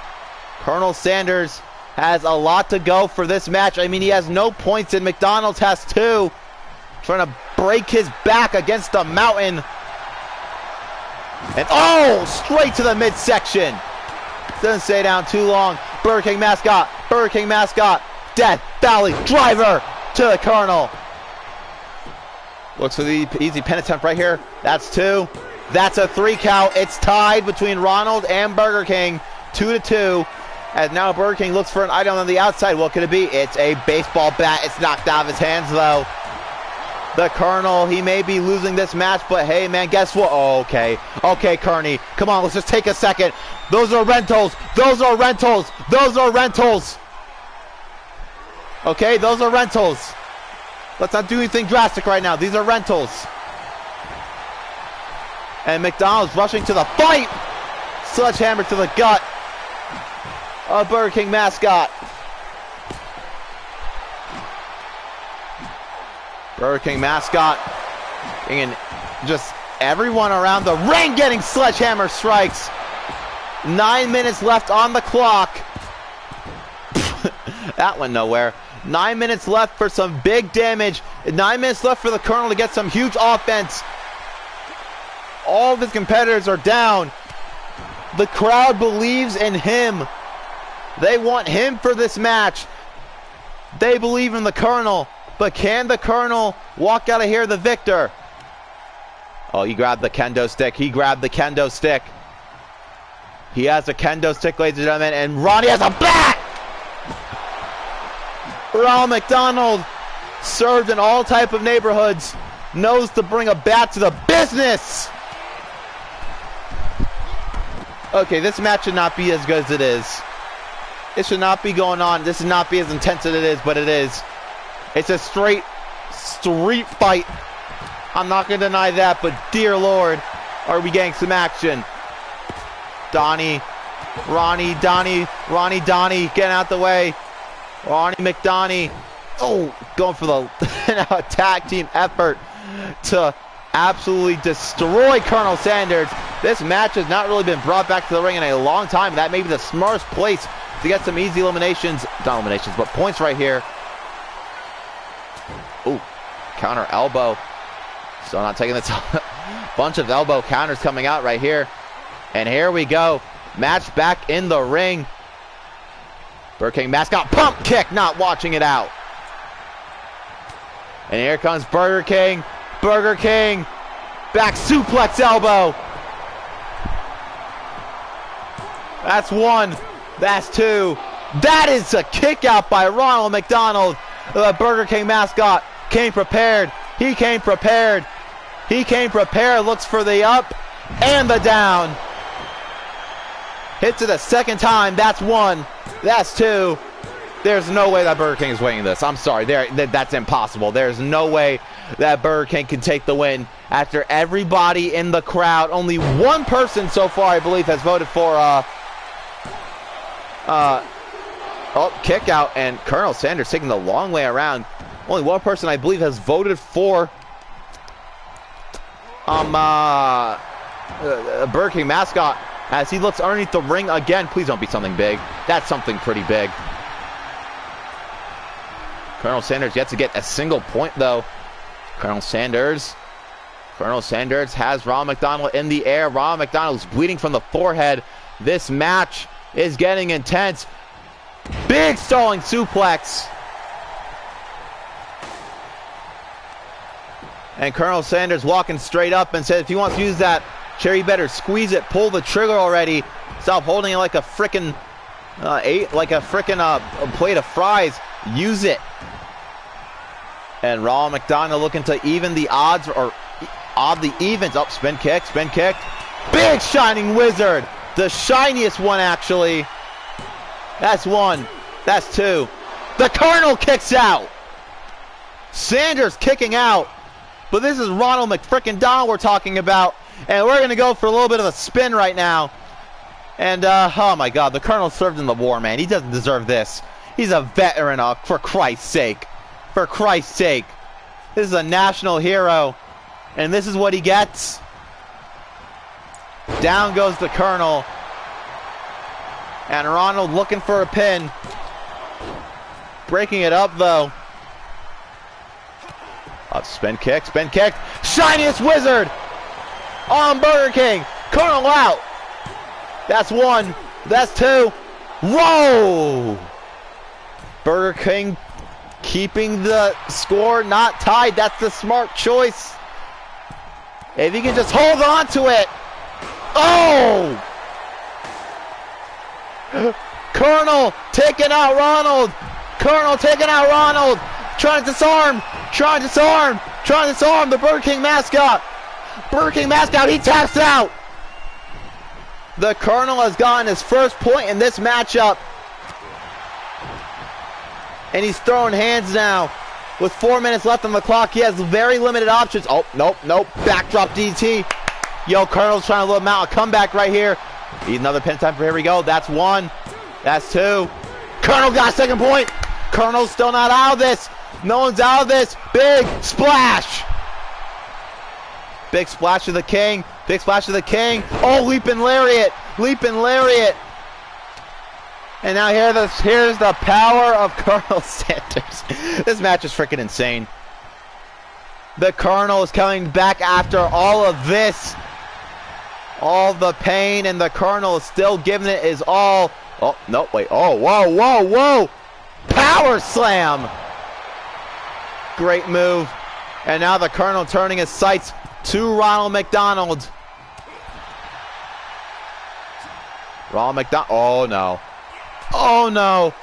Speaker 1: Colonel Sanders has a lot to go for this match. I mean, he has no points and McDonald's has 2. Trying to break his back against the mountain. And oh, straight to the midsection. Doesn't stay down too long. Burger King mascot. Death Valley driver to the Colonel. Looks for the easy pin attempt right here. That's 2. That's a 3 count. It's tied between Ronald and Burger King. 2-2. As now Burger King looks for an item on the outside. What could it be? It's a baseball bat. It's knocked out of his hands though. The Colonel, he may be losing this match, but hey man, guess what? Oh, okay, Kearney, come on, let's just take a second. Those are rentals. Okay, those are rentals. Let's not do anything drastic right now. These are rentals. And McDonald's rushing to the fight. Sledgehammer to the gut. A Burger King mascot. Burger King mascot. And just everyone around the ring getting sledgehammer strikes. 9 minutes left on the clock. That went nowhere. 9 minutes left for some big damage. 9 minutes left for the Colonel to get some huge offense. All of his competitors are down. The crowd believes in him. They want him for this match. They believe in the Colonel. But can the Colonel walk out of here the victor? Oh, he grabbed the kendo stick. He grabbed the kendo stick. He has a kendo stick, ladies and gentlemen, and Ronnie has a bat! Ronald McDonald, served in all type of neighborhoods, knows to bring a bat to the business! Okay, this match should not be as good as it is. It should not be going on. This should not be as intense as it is, but it is. It's a straight street fight. I'm not going to deny that, but dear Lord, are we getting some action? Donnie, Donnie, getting out the way. Ronnie McDonnie, oh, going for the tag team effort to absolutely destroy Colonel Sanders. This match has not really been brought back to the ring in a long time. That may be the smartest place to get some easy eliminations. Not eliminations, but points right here. Ooh, counter elbow. Still not taking the time. Bunch of elbow counters coming out right here. And here we go. Match back in the ring. Burger King mascot pump kick, not watching it out. And here comes Burger King. Burger King. Back suplex elbow. That's one. That's two. That is a kick out by Ronald McDonald. The Burger King mascot came prepared. He came prepared. He came prepared. Looks for the up and the down. Hits it a second time. That's one. That's two. There's no way that Burger King is winning this. I'm sorry. That's impossible. There's no way that Burger King can take the win after everybody in the crowd. Only one person so far, I believe, has voted for kick out, and Colonel Sanders taking the long way around. Only one person, I believe, has voted for Burger King mascot as he looks underneath the ring again. Please don't be something big. That's something pretty big. Colonel Sanders yet to get a single point, though. Colonel Sanders has Ronald McDonald in the air. Ronald McDonald's bleeding from the forehead. This match is getting intense. Big stalling suplex. And Colonel Sanders walking straight up and said, if he wants to use that chair, you better squeeze it, pull the trigger already. Stop holding it like a frickin' plate of fries. Use it. And Ronald McDonald looking to even the odds, or odd the evens. Up, spin kick. Big shining wizard. The shiniest one, actually. That's one. That's two. The Colonel kicks out. Sanders kicking out. But this is Ronald McFrickin-Donald we're talking about. And we're going to go for a little bit of a spin right now. And, oh my God, the Colonel served in the war, man. He doesn't deserve this. He's a veteran, for Christ's sake. For Christ's sake. This is a national hero. And this is what he gets. Down goes the Colonel. And Ronald looking for a pin. Breaking it up, though. Up, spin kick. Shiniest wizard on Burger King. Colonel out. That's one. That's two. Whoa! Burger King keeping the score not tied. That's the smart choice. If he can just hold on to it. Oh! Colonel taking out Ronald. Trying to disarm the Burger King mascot. He taps out. The Colonel has gotten his first point in this matchup. And he's throwing hands now. With 4 minutes left on the clock, he has very limited options. Oh, nope. Backdrop DT. Yo, Colonel's trying to mount a comeback right here. Need another pin time for here we go. That's one. That's two. Colonel got a second point. Colonel's still not out of this. No one's out of this. Big splash. Big splash to the King. Oh, leaping lariat. And now here's the power of Colonel Sanders. This match is freaking insane. The Colonel is coming back after all of this. All the pain, and the Colonel is still giving it his all. Oh, no, wait. Oh, whoa. Power slam. Great move. And now the Colonel turning his sights to Ronald McDonald. Ronald McDonald. Oh, no. Oh, no.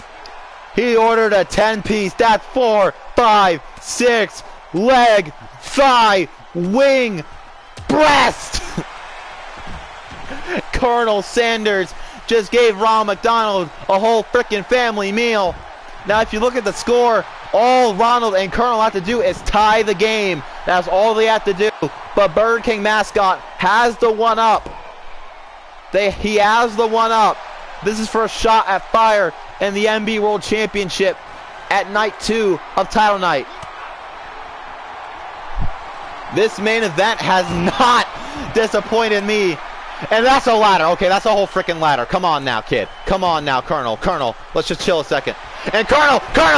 Speaker 1: He ordered a 10-piece. That's 4, 5, 6. Leg, thigh, wing, breast. Colonel Sanders just gave Ronald McDonald a whole freaking family meal. Now, if you look at the score, all Ronald and Colonel have to do is tie the game. That's all they have to do. But Burger King mascot has the one up. He has the one up. This is for a shot at fire in the MB World Championship at night 2 of title night. This main event has not disappointed me. And that's a ladder. Okay, that's a whole freaking ladder. Come on now, kid. Come on now, Colonel. Colonel, let's just chill a second. And Colonel, behind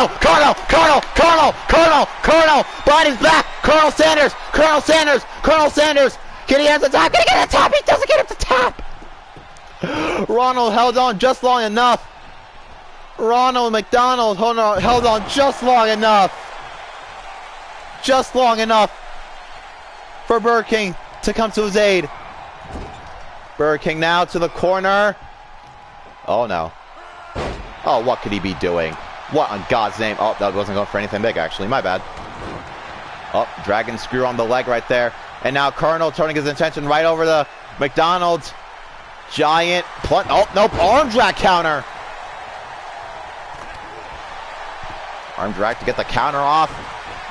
Speaker 1: his back. Colonel Sanders. Can he get to the top? Can he get to the top? He doesn't get up the top. Ronald held on just long enough. Ronald McDonald held on just long enough. Just long enough for Burger King to come to his aid. Burger King now to the corner. Oh, no. Oh, what could he be doing? What on God's name? Oh, that wasn't going for anything big, actually. My bad. Oh, dragon screw on the leg right there. And now Colonel turning his attention right over the McDonald's. Giant plunge. Oh, nope. Arm drag counter. Arm drag to get the counter off.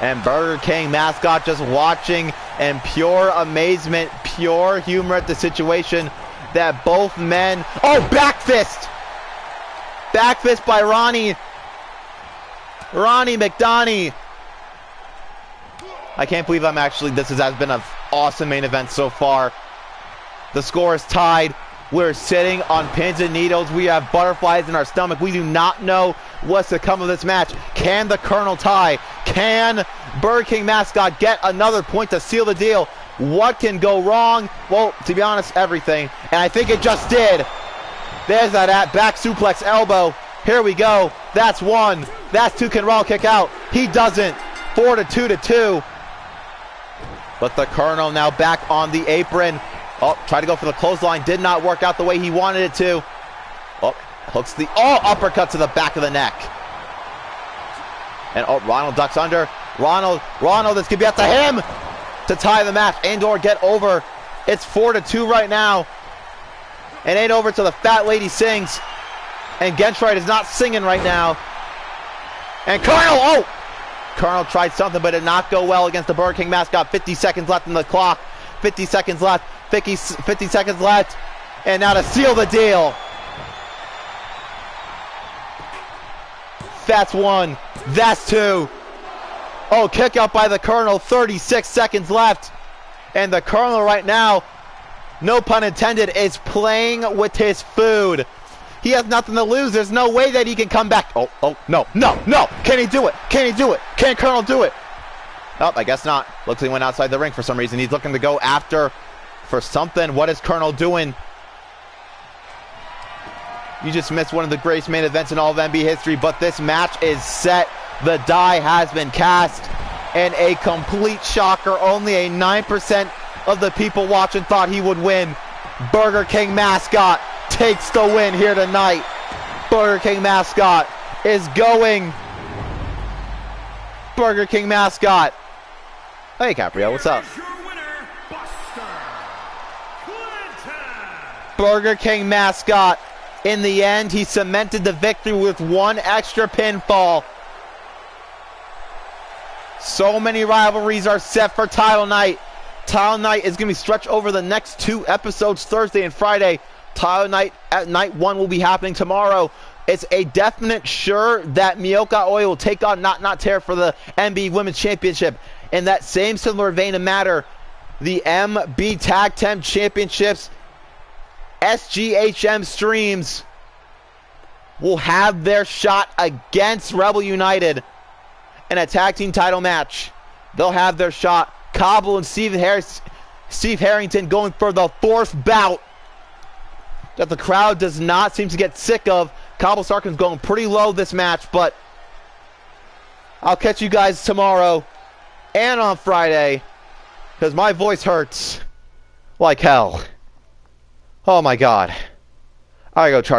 Speaker 1: And Burger King mascot just watching in pure amazement, pure humor at the situation that both men... Oh, back fist! Back fist by Ronnie McDonald. I can't believe this has been an awesome main event so far. The score is tied. We're sitting on pins and needles. We have butterflies in our stomach. We do not know what's to come of this match. Can the Colonel tie? Can Burger King mascot get another point to seal the deal? What can go wrong? Well, to be honest, everything. And I think it just did. There's that back suplex elbow. Here we go. That's 1. That's 2. Can Ronald kick out? He doesn't. 4-2. But the Colonel now back on the apron. Oh, tried to go for the clothesline. Did not work out the way he wanted it to. Oh, hooks the... Oh, uppercut to the back of the neck. And, oh, Ronald ducks under. Ronald, this could be up to him to tie the match and or get over. It's 4-2 right now. It ain't over till the fat lady sings. And Gentico is not singing right now. And Colonel, Colonel tried something, but did not go well against the Burger King mascot. 50 seconds left in the clock. 50 seconds left. 50 seconds left. And now to seal the deal. That's 1. That's 2. Oh, kick out by the Colonel. 36 seconds left. And the Colonel right now, no pun intended, is playing with his food. He has nothing to lose. There's no way that he can come back. Oh, no. Can he do it? Can Colonel do it? Oh, I guess not. Looks like he went outside the ring for some reason. He's looking to go after for something. What is Colonel doing? You just missed one of the greatest main events in all of NBA history, but this match is set. The die has been cast. And a complete shocker. Only a 9% of the people watching thought he would win. Burger King mascot takes the win here tonight. Burger King mascot is going. Burger King mascot. Hey, Caprio, what's up? Burger King mascot. In the end, he cemented the victory with 1 extra pinfall. So many rivalries are set for title night. Title night is going to be stretched over the next 2 episodes, Thursday and Friday. Title night at night 1 will be happening tomorrow. It's a definite sure that Mioka Oil will take on Not Terror for the MB Women's Championship. In that same similar vein of matter, the MB Tag Team Championships, SGHM Streams, will have their shot against Rebel United in a tag team title match. They'll have their shot. Cobble and Steve Harrington going for the 4th bout that the crowd does not seem to get sick of. Cobble Starkin's going pretty low this match, but I'll catch you guys tomorrow and on Friday, because my voice hurts like hell. Oh my God. I gotta go charge